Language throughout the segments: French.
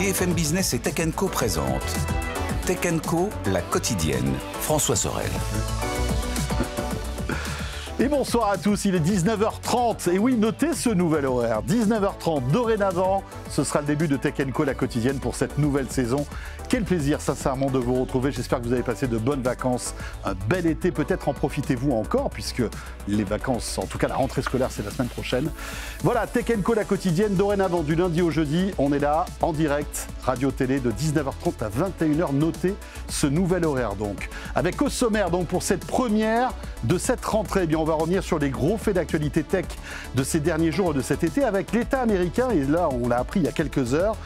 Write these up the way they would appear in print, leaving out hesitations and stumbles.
BFM Business et Tech Co présente Tech Co, la quotidienne. François Sorel. Et bonsoir à tous, il est 19h30. Et oui, notez ce nouvel horaire. 19h30, dorénavant, ce sera le début de Tech Co, la quotidienne pour cette nouvelle saison. Quel plaisir sincèrement de vous retrouver. J'espère que vous avez passé de bonnes vacances, un bel été. Peut-être en profitez-vous encore puisque les vacances, en tout cas la rentrée scolaire, c'est la semaine prochaine. Voilà, Tech Co, la quotidienne, dorénavant du lundi au jeudi. On est là en direct, radio-télé, de 19h30 à 21h. Notez ce nouvel horaire donc. Avec au sommaire donc pour cette première de cette rentrée, eh bien, on va revenir sur les gros faits d'actualité tech de ces derniers jours et de cet été avec l'État américain, et là on l'a appris il y a quelques heures,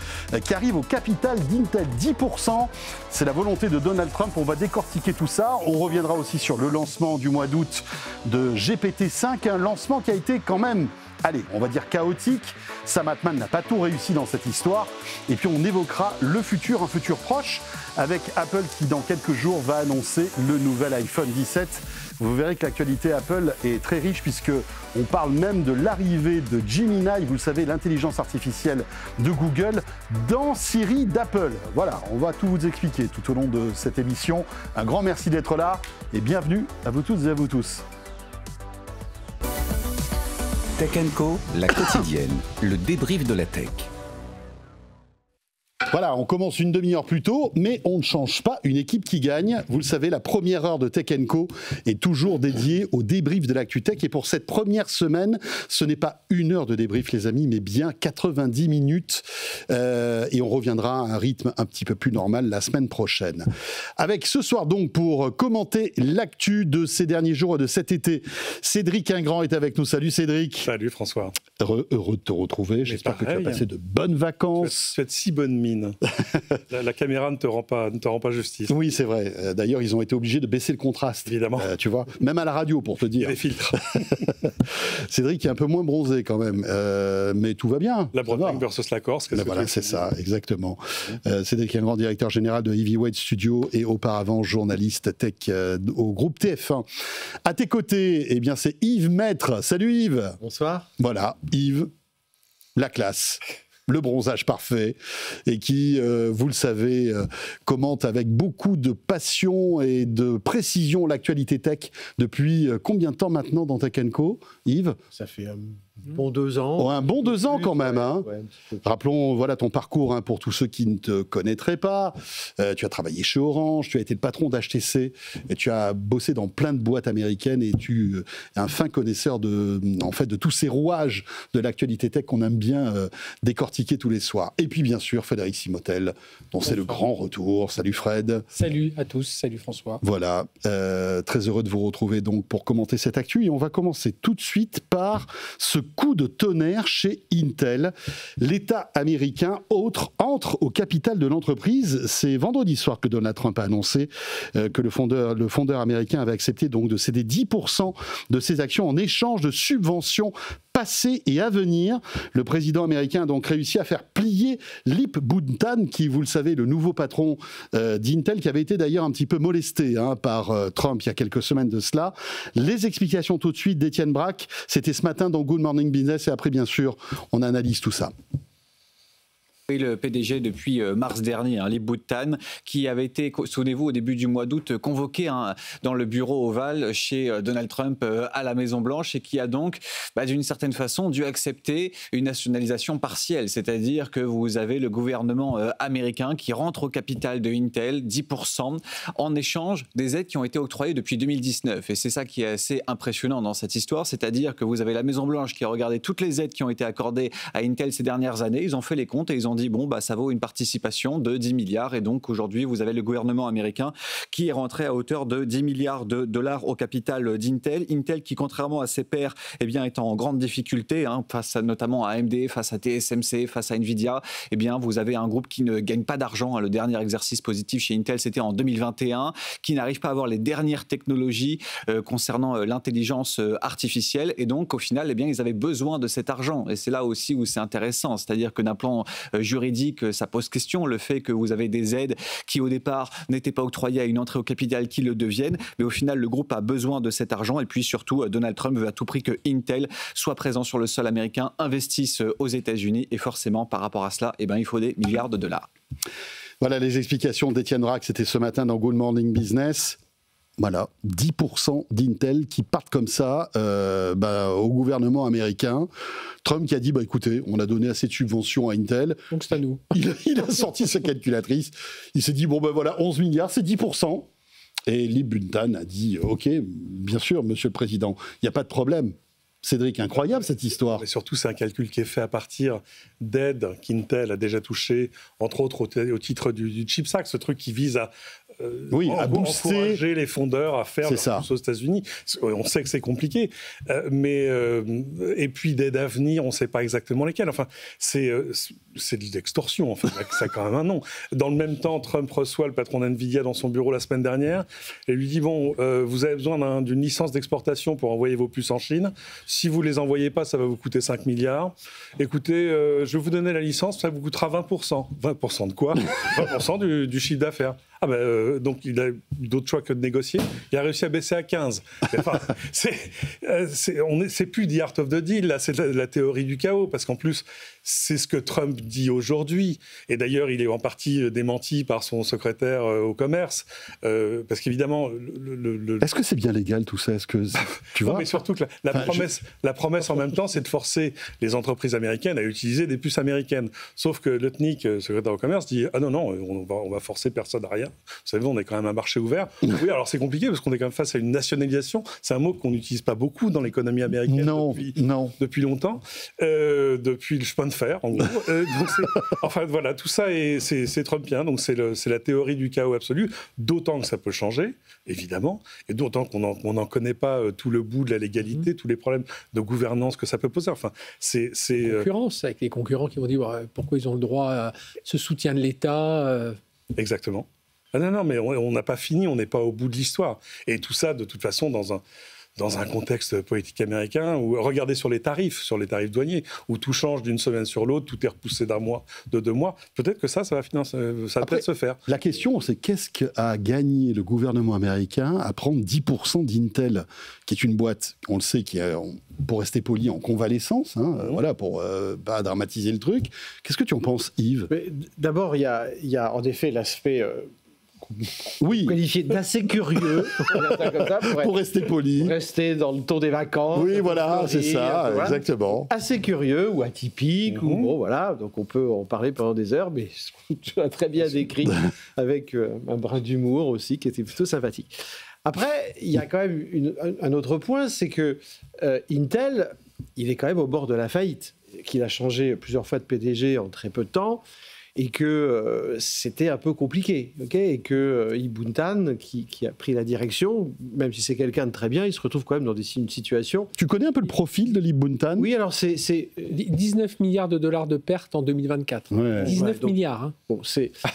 qui arrive au capital d'Intel, 10%. C'est la volonté de Donald Trump, on va décortiquer tout ça. On reviendra aussi sur le lancement du mois d'août de GPT-5, un lancement qui a été quand même, allez, on va dire chaotique. Sam Altman n'a pas tout réussi dans cette histoire. Et puis on évoquera le futur, un futur proche, avec Apple qui dans quelques jours va annoncer le nouvel iPhone 17. Vous verrez que l'actualité Apple est très riche puisque on parle même de l'arrivée de Gemini, vous le savez, l'intelligence artificielle de Google, dans Siri d'Apple. Voilà, on va tout vous expliquer tout au long de cette émission. Un grand merci d'être là et bienvenue à vous toutes et à vous tous. Tech Co, la quotidienne, le débrief de la tech. Voilà, on commence une demi-heure plus tôt, mais on ne change pas une équipe qui gagne. Vous le savez, la première heure de Tech Co est toujours dédiée au débrief de l'actu tech. Et pour cette première semaine, ce n'est pas une heure de débrief, les amis, mais bien 90 minutes. Et on reviendra à un rythme un petit peu plus normal la semaine prochaine. Avec ce soir donc, pour commenter l'actu de ces derniers jours et de cet été, Cédric Ingrand est avec nous. Salut Cédric. Salut François. Heureux de te retrouver. J'espère que tu as passé de bonnes vacances. Tu as de si bonnes mines. La caméra ne te rend pas justice. Oui, c'est vrai. D'ailleurs, ils ont été obligés de baisser le contraste. Évidemment. Tu vois, même à la radio, pour te dire. Les filtres. Cédric est un peu moins bronzé quand même, mais tout va bien. La Bretagne versus la Corse. Voilà, c'est ça, exactement. Cédric est un grand directeur général de Heavyweight Studio et auparavant journaliste tech au groupe TF1. À tes côtés, eh bien, c'est Yves Maître. Salut Yves. Bonsoir. Voilà, Yves, la classe. Le bronzage parfait, et qui, vous le savez, commente avec beaucoup de passion et de précision l'actualité tech depuis combien de temps maintenant dans Tech Co, Yves ? Ça fait bon 2 ans. Oh, un bon 2 ans quand même. Hein. Ouais, rappelons voilà, ton parcours hein, pour tous ceux qui ne te connaîtraient pas. Tu as travaillé chez Orange, tu as été le patron d'HTC, et tu as bossé dans plein de boîtes américaines et tu es un fin connaisseur de tous ces rouages de l'actualité tech qu'on aime bien décortiquer tous les soirs. Et puis bien sûr Frédéric Simotel, dont c'est le grand retour. Salut Fred. Salut à tous, salut François. Voilà, très heureux de vous retrouver donc pour commenter cette actu. Et on va commencer tout de suite par ce coup de tonnerre chez Intel. L'État américain entre au capital de l'entreprise. C'est vendredi soir que Donald Trump a annoncé que le fondeur américain avait accepté donc de céder 10% de ses actions en échange de subventions passées et à venir. Le président américain a donc réussi à faire plier Lip Buntan, qui, vous le savez, le nouveau patron d'Intel, qui avait été d'ailleurs un petit peu molesté par Trump il y a quelques semaines de cela. Les explications tout de suite d'Étienne Braque. C'était ce matin dans Good Morning Business et après, bien sûr, on analyse tout ça. Le PDG depuis mars dernier, Lip Buntan, qui avait été, souvenez-vous, au début du mois d'août, convoqué dans le bureau ovale chez Donald Trump à la Maison-Blanche et qui a donc, d'une certaine façon, dû accepter une nationalisation partielle. C'est-à-dire que vous avez le gouvernement américain qui rentre au capital de Intel, 10%, en échange des aides qui ont été octroyées depuis 2019. Et c'est ça qui est assez impressionnant dans cette histoire, c'est-à-dire que vous avez la Maison-Blanche qui a regardé toutes les aides qui ont été accordées à Intel ces dernières années, ils ont fait les comptes et ils ont dit ça vaut une participation de 10 milliards et donc aujourd'hui vous avez le gouvernement américain qui est rentré à hauteur de 10 milliards de dollars au capital d'Intel. Intel qui, contrairement à ses pairs, est en grande difficulté face notamment à AMD, face à TSMC, face à Nvidia. Vous avez un groupe qui ne gagne pas d'argent. Le dernier exercice positif chez Intel c'était en 2021, qui n'arrive pas à avoir les dernières technologies concernant l'intelligence artificielle et donc au final ils avaient besoin de cet argent et c'est là aussi où c'est intéressant, c'est-à-dire que d'un plan juridique, ça pose question, le fait que vous avez des aides qui au départ n'étaient pas octroyées à une entrée au capital qui le deviennent, mais au final le groupe a besoin de cet argent et puis surtout Donald Trump veut à tout prix que Intel soit présent sur le sol américain, investisse aux États-Unis et forcément par rapport à cela, il faut des milliards de dollars. Voilà les explications d'Étienne Braque, c'était ce matin dans Good Morning Business. Voilà, 10% d'Intel qui partent comme ça au gouvernement américain. Trump qui a dit, écoutez, on a donné assez de subventions à Intel. Donc c'est à nous. Il a sorti sa calculatrice. Il s'est dit, 11 milliards, c'est 10%. Et Lee Buntan a dit, OK, bien sûr, monsieur le président, il n'y a pas de problème. Cédric, incroyable cette histoire. Mais surtout, c'est un calcul qui est fait à partir d'aides qu'Intel a déjà touchées, entre autres au titre du CHIPS Act, ce truc qui vise à encourager les fondeurs à faire leur pouce aux États-Unis. On sait que c'est compliqué, et puis d'aide à venir, on ne sait pas exactement lesquelles. Enfin, c'est de l'extorsion, en fait. Ça a quand même un nom. Dans le même temps, Trump reçoit le patron d'NVIDIA dans son bureau la semaine dernière et lui dit vous avez besoin d'une licence d'exportation pour envoyer vos puces en Chine. Si vous ne les envoyez pas, ça va vous coûter 5 milliards. Écoutez, je vais vous donner la licence, ça vous coûtera 20%. 20% de quoi? 20% du chiffre d'affaires. Donc il a d'autres choix que de négocier. Il a réussi à baisser à 15. Enfin, c'est plus the art of the deal, là, c'est la théorie du chaos, parce qu'en plus, c'est ce que Trump dit aujourd'hui. Et d'ailleurs, il est en partie démenti par son secrétaire au commerce, parce qu'évidemment... Est-ce que c'est bien légal tout ça? Est-ce que tu vois? Mais surtout que la promesse en même temps, c'est de forcer les entreprises américaines à utiliser des puces américaines. Sauf que le TNIC, secrétaire au commerce, dit ah non, on va forcer personne à rien. Vous savez, on est quand même un marché ouvert. Oui, alors c'est compliqué parce qu'on est quand même face à une nationalisation. C'est un mot qu'on n'utilise pas beaucoup dans l'économie américaine depuis longtemps, depuis le chemin de fer, en gros. Enfin voilà, tout ça c'est trumpien. Donc c'est la théorie du chaos absolu. D'autant que ça peut changer, évidemment, et d'autant qu'on n'en connaît pas tout le bout de la légalité, tous les problèmes de gouvernance que ça peut poser. Enfin, c'est concurrence avec les concurrents qui vont dire pourquoi ils ont le droit à ce soutien de l'État. Exactement. Non, mais on n'a pas fini, on n'est pas au bout de l'histoire. Et tout ça, de toute façon, dans un contexte politique américain, où regardez sur les tarifs douaniers, où tout change d'une semaine sur l'autre, tout est repoussé d'un mois, de 2 mois. Peut-être que ça va peut-être se faire. La question, c'est qu'est-ce qu'a gagné le gouvernement américain à prendre 10% d'Intel, qui est une boîte, on le sait, qui est, pour rester poli, en convalescence, voilà, pour pas dramatiser le truc. Qu'est-ce que tu en penses, Yves? D'abord, il y a en effet l'aspect... qualifié d'assez curieux, pour rester poli. Pour rester dans le ton des vacances. Oui, voilà, c'est ça, exactement. Assez curieux ou atypique, voilà, donc on peut en parler pendant des heures, mais tu as très bien décrit avec un brin d'humour aussi qui était plutôt sympathique. Après, il y a quand même un autre point, c'est que Intel, il est quand même au bord de la faillite, qu'il a changé plusieurs fois de PDG en très peu de temps, et que c'était un peu compliqué, et que Lee Buntan, qui a pris la direction, même si c'est quelqu'un de très bien, il se retrouve quand même dans une situation... Tu connais un peu le profil de Lee Buntan? Oui, alors c'est 19 milliards de dollars de pertes en 2024. Ouais. 19 milliards. Hein. Bon,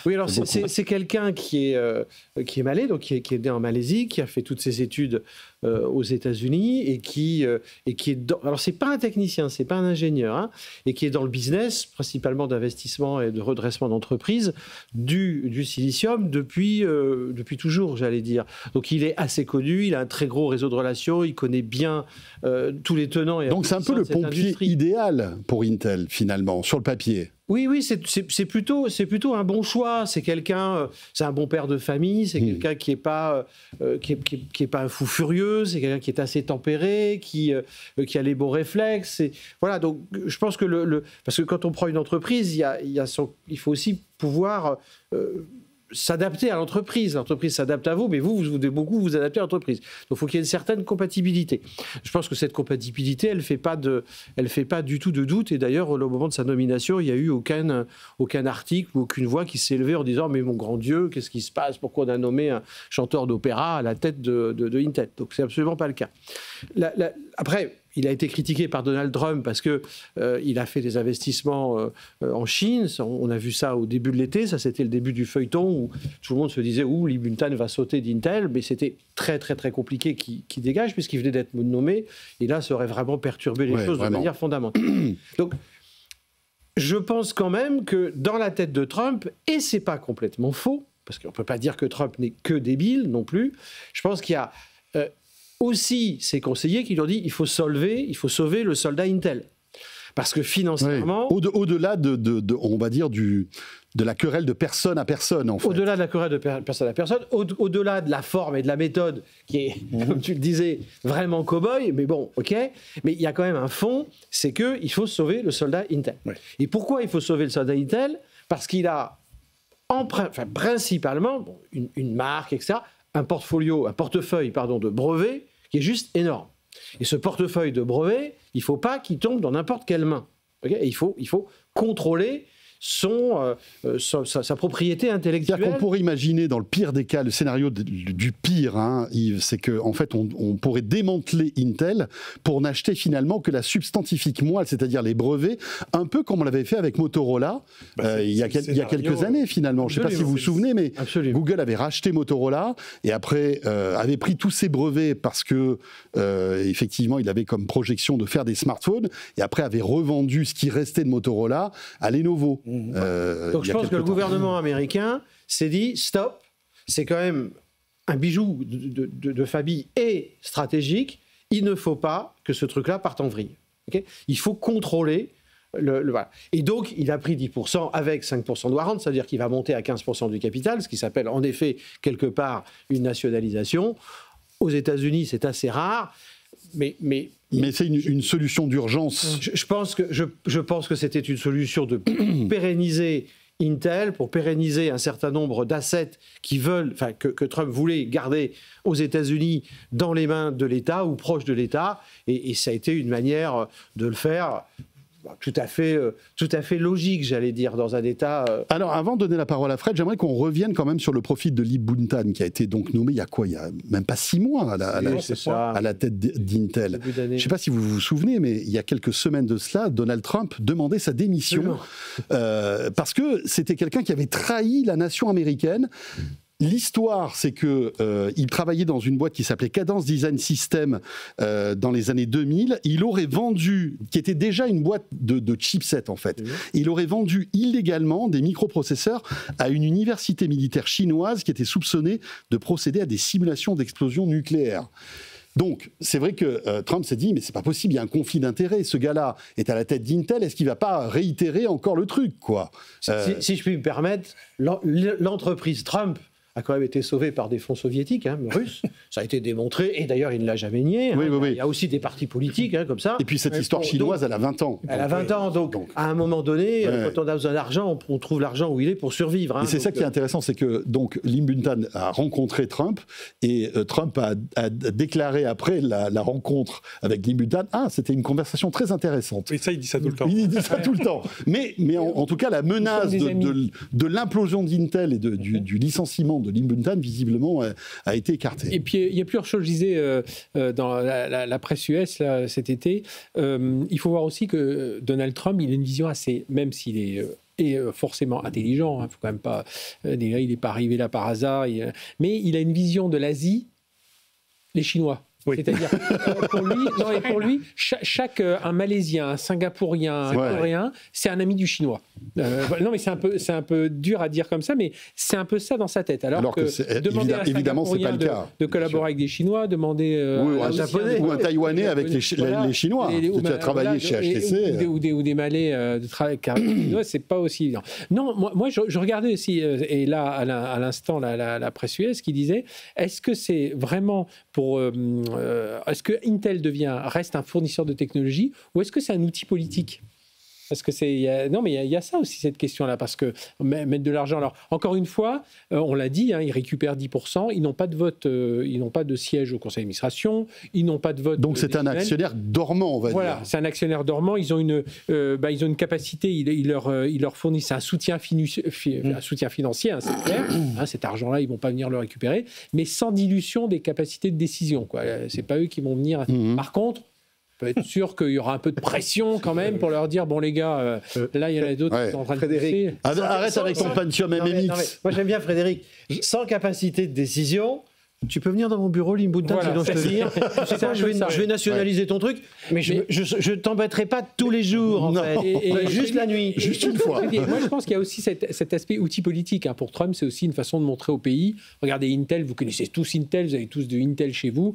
oui, alors c'est quelqu'un qui est malais, donc qui est né en Malaisie, qui a fait toutes ses études aux États-Unis et qui est dans... Alors c'est pas un technicien, c'est pas un ingénieur, et qui est dans le business, principalement d'investissement et de redressement d'entreprise du silicium depuis toujours, j'allais dire. Donc il est assez connu, il a un très gros réseau de relations, il connaît bien tous les tenants et donc c'est un peu le pompier idéal pour Intel finalement sur le papier. Oui, c'est plutôt un bon choix. C'est quelqu'un, c'est un bon père de famille. C'est quelqu'un qui est pas un fou furieux. C'est quelqu'un qui est assez tempéré, qui a les bons réflexes. Voilà. Donc, je pense que parce que quand on prend une entreprise, il faut aussi pouvoir s'adapter à l'entreprise. L'entreprise s'adapte à vous, mais vous vous adaptez à l'entreprise. Donc, il faut qu'il y ait une certaine compatibilité. Je pense que cette compatibilité, elle fait pas du tout de doute. Et d'ailleurs, au moment de sa nomination, il n'y a eu aucun article ou aucune voix qui s'est levée en disant « Mais mon grand Dieu, qu'est-ce qui se passe? Pourquoi on a nommé un chanteur d'opéra à la tête de Intel ?» Donc, c'est absolument pas le cas. Après... Il a été critiqué par Donald Trump parce qu'il a fait des investissements en Chine. On a vu ça au début de l'été. Ça, c'était le début du feuilleton où tout le monde se disait « Ouh, Lee Buntan va sauter d'Intel ». Mais c'était très, très, très compliqué qu'il dégage puisqu'il venait d'être nommé. Et là, ça aurait vraiment perturbé les choses de manière fondamentale. Donc, je pense quand même que dans la tête de Trump, et c'est pas complètement faux, parce qu'on ne peut pas dire que Trump n'est que débile non plus, je pense qu'il y a aussi ses conseillers qui lui ont dit il faut sauver le soldat Intel. Parce que financièrement... Oui. Au-delà on va dire, de la querelle de personne à personne, en fait. Au-delà de la querelle de personne à personne, au-delà de la forme et de la méthode, qui est, comme tu le disais, vraiment cow-boy, mais bon, ok, mais il y a quand même un fond, c'est qu'il faut sauver le soldat Intel. Oui. Et pourquoi il faut sauver le soldat Intel ? Parce qu'il a, principalement, une marque, etc., un portefeuille de brevets qui est juste énorme. Et ce portefeuille de brevets, il ne faut pas qu'il tombe dans n'importe quelle main. Okay ? Et il faut contrôler sa propriété intellectuelle. C'est-à-dire qu'on pourrait imaginer, dans le pire des cas, le scénario du pire, hein, Yves, c'est qu'en fait, on pourrait démanteler Intel pour n'acheter finalement que la substantifique moelle, c'est-à-dire les brevets, un peu comme on l'avait fait avec Motorola il y a quelques années, finalement. Je ne sais pas si vous vous souvenez, mais Google avait racheté Motorola et après avait pris tous ses brevets parce que, effectivement, il avait comme projection de faire des smartphones et après avait revendu ce qui restait de Motorola à Lenovo. Donc je pense que le gouvernement américain s'est dit stop, c'est quand même un bijou de famille et stratégique, il ne faut pas que ce truc-là parte en vrille. Okay ? Il faut contrôler voilà. Et donc il a pris 10% avec 5% de warrant, c'est-à-dire qu'il va monter à 15% du capital, ce qui s'appelle en effet quelque part une nationalisation. Aux États-Unis, c'est assez rare. Mais c'est une solution d'urgence. Je pense que c'était une solution de pérenniser Intel, pour pérenniser un certain nombre d'assets que Trump voulait garder aux États-Unis dans les mains de l'État ou proches de l'État. Et ça a été une manière de le faire tout à fait logique, j'allais dire, dans un État... Alors, avant de donner la parole à Fred, j'aimerais qu'on revienne quand même sur le profil de Lee Buntan, qui a été donc nommé il y a même pas 6 mois à la tête d'Intel. Je ne sais pas si vous vous souvenez, mais il y a quelques semaines de cela, Donald Trump demandait sa démission parce que c'était quelqu'un qui avait trahi la nation américaine. L'histoire, c'est qu'il travaillait dans une boîte qui s'appelait Cadence Design System dans les années 2000. Il aurait vendu, qui était déjà une boîte de chipsets en fait, il aurait vendu illégalement des microprocesseurs à une université militaire chinoise qui était soupçonnée de procéder à des simulations d'explosions nucléaires. Donc, c'est vrai que Trump s'est dit, mais c'est pas possible, il y a un conflit d'intérêts. Ce gars-là est à la tête d'Intel, est-ce qu'il va pas réitérer encore le truc, quoi ? Si je puis me permettre, l'entreprise Trump a quand même été sauvé par des fonds soviétiques, russes. Ça a été démontré, et d'ailleurs, il ne l'a jamais nié. Oui. Il y a aussi des partis politiques, comme ça. Et puis cette histoire chinoise, elle a 20 ans. Elle a 20 ans, donc à un moment donné, quand on a besoin d'argent, on trouve l'argent où il est pour survivre. Et c'est ça qui est intéressant, c'est que donc Lee Buntan a rencontré Trump, et Trump a déclaré après la rencontre avec Lee Buntan, c'était une conversation très intéressante. Et ça, il dit ça tout le temps. Il dit ça tout le temps. Mais en tout cas, la menace de l'implosion d'Intel et du licenciement de Lee Buntan, visiblement, a été écartée. Et puis, il y a plusieurs choses, je disais, dans la presse US là, cet été. Il faut voir aussi que Donald Trump, il a une vision assez, même s'il est forcément intelligent, faut quand même pas, il n'est pas arrivé là par hasard, mais il a une vision de l'Asie, les Chinois. Oui. C'est-à-dire, pour lui, un Malaisien, un Singapourien, un Coréen, c'est un ami du Chinois. Non, mais c'est un peu dur à dire comme ça, mais c'est un peu ça dans sa tête. Alors que demander à un Singapourien de collaborer avec des Chinois, demander à un Japonais ou un Taïwanais avec les Chinois. Tu as travaillé chez HTC. Ou des Malais de travail avec les Chinois, c'est pas aussi évident. Non, moi je regardais aussi, et là, à l'instant, la presse US qui disait, est-ce que c'est vraiment pour... est-ce que Intel reste un fournisseur de technologie ou est-ce que c'est un outil politique ? Parce que non, mais il y a ça aussi, cette question-là, parce que mettre de l'argent... Alors, encore une fois, on l'a dit, ils récupèrent 10%, ils n'ont pas de vote, ils n'ont pas de siège au conseil d'administration, ils n'ont pas de vote... Donc c'est un actionnaire dormant, on va dire. Voilà, c'est un actionnaire dormant, ils ont une capacité, ils leur fournissent un soutien financier, c'est clair, cet argent-là, ils ne vont pas venir le récupérer, mais sans dilution des capacités de décision, quoi. Ce n'est pas eux qui vont venir... Par contre, peut être sûr qu'il y aura un peu de pression quand même pour leur dire, bon les gars, là il y en a d'autres qui sont en train de Frédéric, arrête avec ton Pentium MMX. Moi j'aime bien Frédéric. Sans capacité de décision, Tu peux venir dans mon bureau, Limboudin, Voilà, sinon je te dire. Tu sais quoi, je vais nationaliser ton truc, mais je t'embêterai pas tous les jours, en fait. Et juste la nuit. Juste une fois. Moi, je pense qu'il y a aussi cet aspect outil politique. Pour Trump, c'est aussi une façon de montrer au pays. Regardez Intel, vous connaissez tous Intel, vous avez tous de Intel chez vous.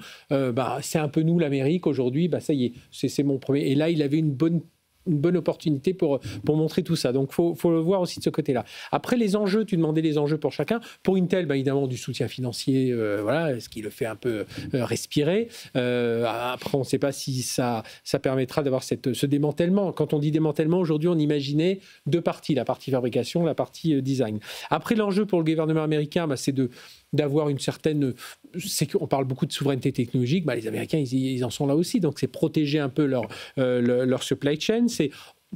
C'est un peu nous, l'Amérique, aujourd'hui. Ça y est, c'est mon premier. Et là, il avait une bonne opportunité pour montrer tout ça. Donc, il faut le voir aussi de ce côté-là. Après, les enjeux, tu demandais les enjeux pour chacun. Pour Intel, évidemment, du soutien financier, ce qui le fait un peu respirer. Après, on ne sait pas si ça permettra d'avoir ce démantèlement. Quand on dit démantèlement, aujourd'hui, on imaginait deux parties, la partie fabrication, la partie design. Après, l'enjeu pour le gouvernement américain, c'est d'avoir une certaine... On parle beaucoup de souveraineté technologique, les Américains, ils en sont là aussi. Donc, c'est protéger un peu leur supply chain. C'est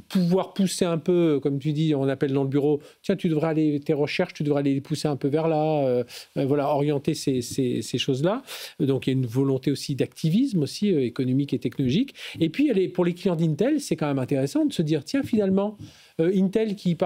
pouvoir pousser un peu, comme tu dis, on appelle dans le bureau, tiens, tes recherches, tu devrais les pousser un peu vers là, orienter ces choses-là. Donc, il y a une volonté aussi d'activisme aussi, économique et technologique. Et puis, pour les clients d'Intel, c'est quand même intéressant de se dire, tiens, finalement, Intel qui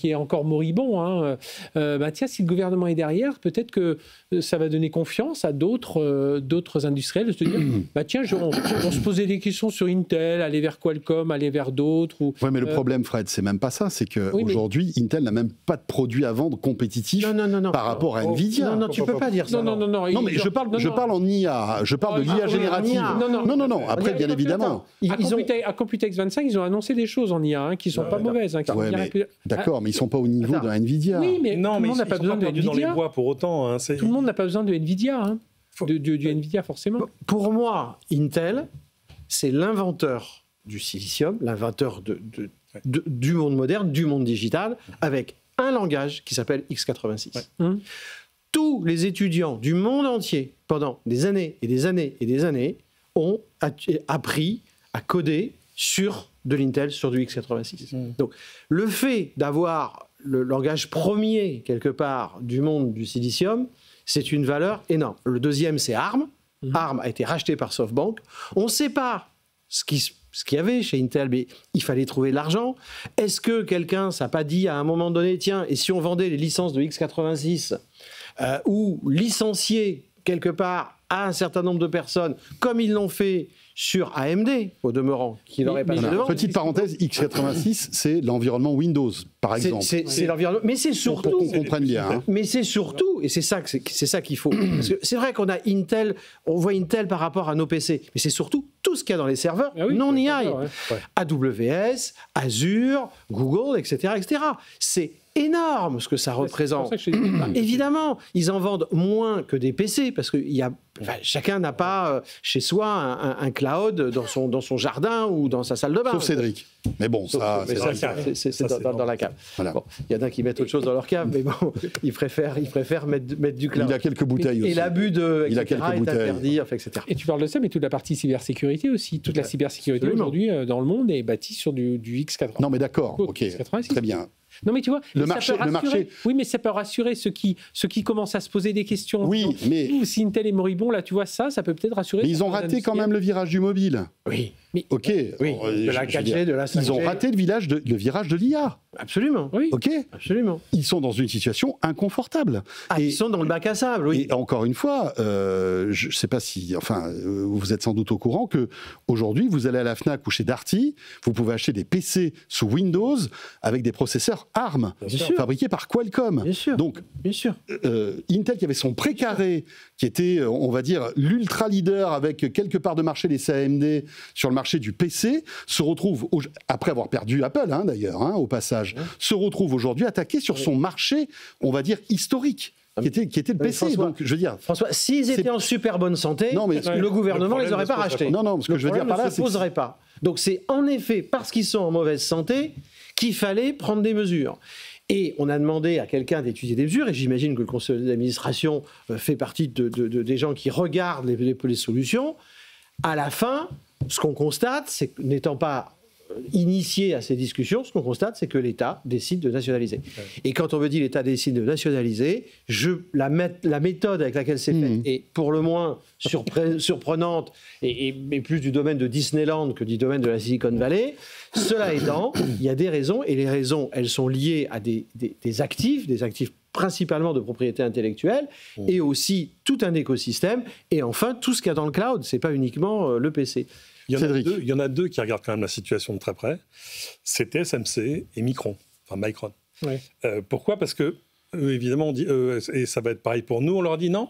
est encore moribond, tiens, si le gouvernement est derrière, peut-être que ça va donner confiance à d'autres industriels de se dire, tiens, on se posait des questions sur Intel, aller vers Qualcomm, aller vers d'autres. Oui, mais le problème, Fred, c'est même pas ça, c'est qu'aujourd'hui, Intel n'a même pas de produits à vendre compétitifs par rapport à Nvidia. Non, tu peux pas dire ça. Non, mais je parle en IA, je parle de l'IA générative. Non, après, bien évidemment. À Computex 25, ils ont annoncé des choses en IA qui ne sont pas mauvaises. D'accord, mais ils ne sont pas au niveau de Nvidia. Oui, mais tout le monde n'a pas besoin de Nvidia. Dans les bois pour autant. Tout le monde n'a pas besoin de Nvidia. Du Nvidia, forcément. Pour moi, Intel, c'est l'inventeur du silicium, l'inventeur du monde moderne, du monde digital, avec un langage qui s'appelle x86. Tous les étudiants du monde entier, pendant des années et des années et des années, ont appris à coder sur de l'Intel, sur du x86. Donc, le fait d'avoir le langage premier, quelque part, du monde du silicium, c'est une valeur énorme. Le deuxième, c'est ARM. ARM a été racheté par SoftBank. On ne sait pas ce qu'il y avait chez Intel, mais il fallait trouver de l'argent. Est-ce que quelqu'un s'est pas dit à un moment donné, tiens, et si on vendait les licences de x86 ou licencier quelque part à un certain nombre de personnes, comme ils l'ont fait sur AMD, au demeurant, qui n'aurait pas devant. Petite parenthèse, x86, c'est l'environnement Windows, par exemple. C'est l'environnement, mais c'est surtout... Pour qu'on comprenne bien. Mais c'est surtout, et c'est ça qu'il faut, parce que c'est vrai qu'on a Intel, on voit Intel par rapport à nos PC, mais c'est surtout tout ce qu'il y a dans les serveurs non AI. AWS, Azure, Google, etc. C'est énorme ce que ça représente. Évidemment, ils en vendent moins que des PC, parce que chacun n'a pas chez soi un cloud dans son jardin ou dans sa salle de bain. Sauf Cédric. Mais bon, c'est dans la cave. Voilà. Bon, il y en a qui mettent autre chose dans leur cave, mais bon, ils préfèrent mettre du cloud. Il a quelques bouteilles aussi. Et l'abus est interdit, etc. Et tu parles de ça, mais toute la partie cybersécurité aussi. Toute la cybersécurité aujourd'hui dans le monde est bâtie sur du x86. Non, mais d'accord, ok, très bien. Non, mais tu vois, le marché. Oui, mais ça peut rassurer ceux qui commencent à se poser des questions. Oui, mais si Intel est moribond, là, tu vois ça peut peut-être rassurer. Mais ils ont raté quand même le virage du mobile. Oui. Mais, ok. Oui. De la 4G, de la 5G. Ils ont raté le virage de l'IA. Absolument. Oui. Ok. Absolument. Ils sont dans une situation inconfortable. Ils sont dans le bac à sable. Oui. Et encore une fois, je ne sais pas si, vous êtes sans doute au courant que aujourd'hui, vous allez à la Fnac ou chez Darty, vous pouvez acheter des PC sous Windows avec des processeurs ARM fabriqués par Qualcomm. Bien sûr. Donc, bien sûr. Intel qui avait son précaré, qui était, on va dire, l'ultra leader avec quelque part de marché les AMD sur le marché du PC, se retrouve, après avoir perdu Apple d'ailleurs, au passage, se retrouve aujourd'hui attaqué sur son marché, on va dire, historique. Qui était le PC. François, donc, je veux dire, François, s'ils étaient en super bonne santé, le gouvernement ne les aurait pas rachetés. Non, ce que je veux dire par là, c'est ne se poserait pas. Donc c'est en effet parce qu'ils sont en mauvaise santé qu'il fallait prendre des mesures. Et on a demandé à quelqu'un d'étudier des mesures, et j'imagine que le conseil d'administration fait partie des gens qui regardent les solutions. À la fin, ce qu'on constate, c'est que n'étant pas initié à ces discussions, ce qu'on constate, c'est que l'État décide de nationaliser. Et quand on me dit l'État décide de nationaliser, la méthode avec laquelle c'est fait est pour le moins surprenante et plus du domaine de Disneyland que du domaine de la Silicon Valley. Cela étant, il y a des raisons, et les raisons, elles sont liées à des actifs principalement de propriété intellectuelle, et aussi tout un écosystème, et enfin tout ce qu'il y a dans le cloud, c'est pas uniquement le PC. Il y en a deux qui regardent quand même la situation de très près. C'est TSMC et Micron. Ouais. Pourquoi ? Parce que, évidemment, on dit, et ça va être pareil pour nous, on leur dit non.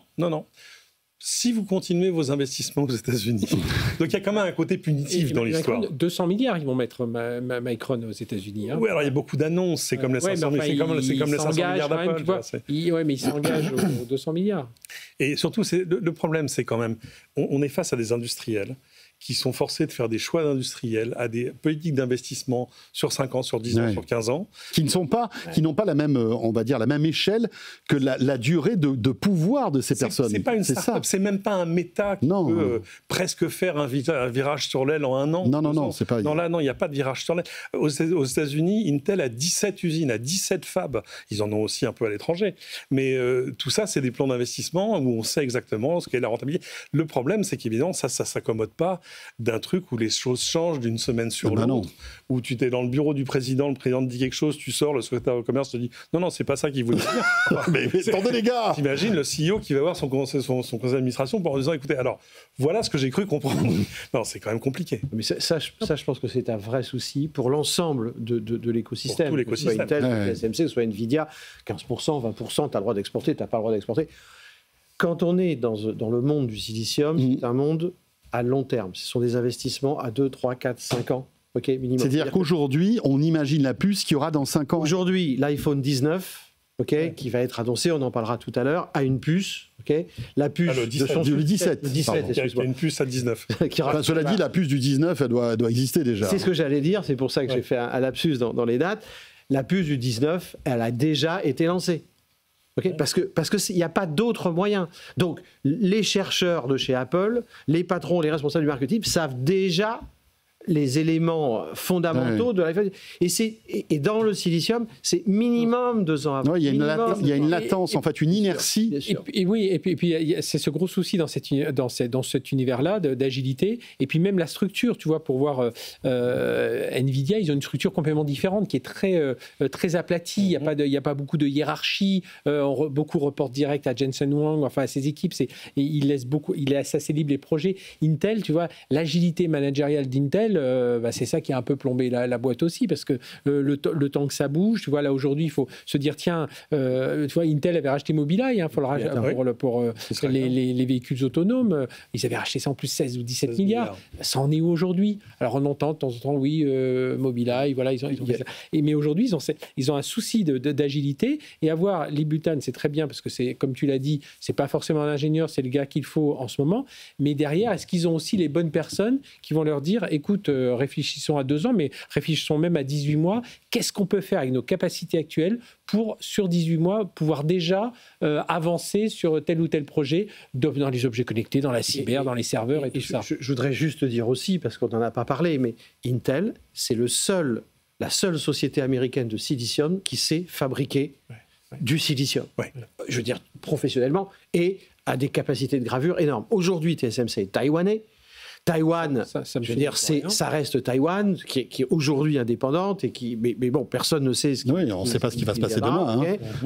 Si vous continuez vos investissements aux États-Unis. Donc il y a quand même un côté punitif dans l'histoire. 200 milliards, ils vont mettre Micron aux États-Unis. Hein. Oui, alors il y a beaucoup d'annonces, c'est comme les 500 milliards d'Apple. Mais ils s'engagent aux 200 milliards. Et surtout, le problème, c'est quand même, on est face à des industriels qui sont forcés de faire des choix d'industriels à des politiques d'investissement sur 5 ans, sur 10 ans, sur 15 ans. Qui n'ont pas la même, on va dire, la même échelle que la durée de pouvoir de ces personnes. C'est pas une start-up, c'est même pas un méta qui peut presque faire un virage sur l'aile en un an. Non, c'est pas... Non, il n'y a pas de virage sur l'aile. Aux États-Unis, Intel a 17 usines, a 17 fabs. Ils en ont aussi un peu à l'étranger. Mais tout ça, c'est des plans d'investissement où on sait exactement ce qu'est la rentabilité. Le problème, c'est qu'évidemment, ça s'accommode pas d'un truc où les choses changent d'une semaine sur l'autre, où tu es dans le bureau du président, le président te dit quelque chose, tu sors, le secrétaire au commerce te dit non, c'est pas ça qu'il voulait dire. mais attendez les gars, t'imagines le CEO qui va voir son conseil d'administration pour en disant écoutez, alors voilà ce que j'ai cru comprendre. Non, c'est quand même compliqué. Mais ça, je pense que c'est un vrai souci pour l'ensemble de l'écosystème. Pour tout l'écosystème. Que ce soit Intel, TSMC, que ce soit Nvidia, 15%, 20%, tu as le droit d'exporter, tu n'as pas le droit d'exporter. Quand on est dans le monde du silicium, c'est un monde à long terme. Ce sont des investissements à 2, 3, 4, 5 ans. Minimum. C'est-à-dire qu'aujourd'hui, on imagine la puce qu'il y aura dans 5 ans. Aujourd'hui, l'iPhone 19, qui va être annoncé, on en parlera tout à l'heure, a une puce. La puce le 17. Il y a une puce à 19. Cela dit, la puce du 19, elle doit exister déjà. C'est ce que j'allais dire, c'est pour ça que j'ai fait un lapsus dans les dates. La puce du 19, elle a déjà été lancée. Parce qu'il n'y a pas d'autre moyen. Donc, les chercheurs de chez Apple, les patrons, les responsables du marketing savent déjà les éléments fondamentaux de l'iPhone. Et dans le silicium, c'est minimum 2 ans avant. Il y a une latence, en fait, une inertie. Et puis c'est ce gros souci dans cet univers-là d'agilité. Et puis même la structure, tu vois, pour voir Nvidia, ils ont une structure complètement différente qui est très aplatie. Il n'y a pas beaucoup de hiérarchie. Beaucoup reportent direct à Jensen Huang, enfin à ses équipes. Il laisse assez libre les projets. Intel, tu vois, l'agilité managériale d'Intel, c'est ça qui a un peu plombé la boîte aussi, parce que le temps que ça bouge, tu vois, là aujourd'hui, il faut se dire, tiens, tu vois, Intel avait racheté Mobileye pour les véhicules autonomes. Ils avaient racheté ça en plus 16 ou 17 milliards. Ça en est où aujourd'hui ? Alors on entend de temps en temps, oui, Mobileye, voilà, ils ont fait ça. Mais aujourd'hui, ils ont un souci d'agilité, et avoir Libutan, c'est très bien, parce que c'est, comme tu l'as dit, c'est pas forcément un ingénieur, c'est le gars qu'il faut en ce moment, mais derrière, est-ce qu'ils ont aussi les bonnes personnes qui vont leur dire, écoute, réfléchissons à 2 ans, mais réfléchissons même à 18 mois. Qu'est-ce qu'on peut faire avec nos capacités actuelles pour, sur 18 mois, pouvoir déjà avancer sur tel ou tel projet dans les objets connectés, dans la cyber, dans les serveurs et tout ça. Je voudrais juste dire aussi, parce qu'on n'en a pas parlé, mais Intel, c'est la seule société américaine de silicium qui sait fabriquer du silicium. Je veux dire, professionnellement, et a des capacités de gravure énormes. Aujourd'hui, TSMC est taïwanais. Taïwan, je veux dire, ça reste Taïwan, qui est aujourd'hui indépendante, mais bon, personne ne sait on ne sait pas ce qui va se passer demain.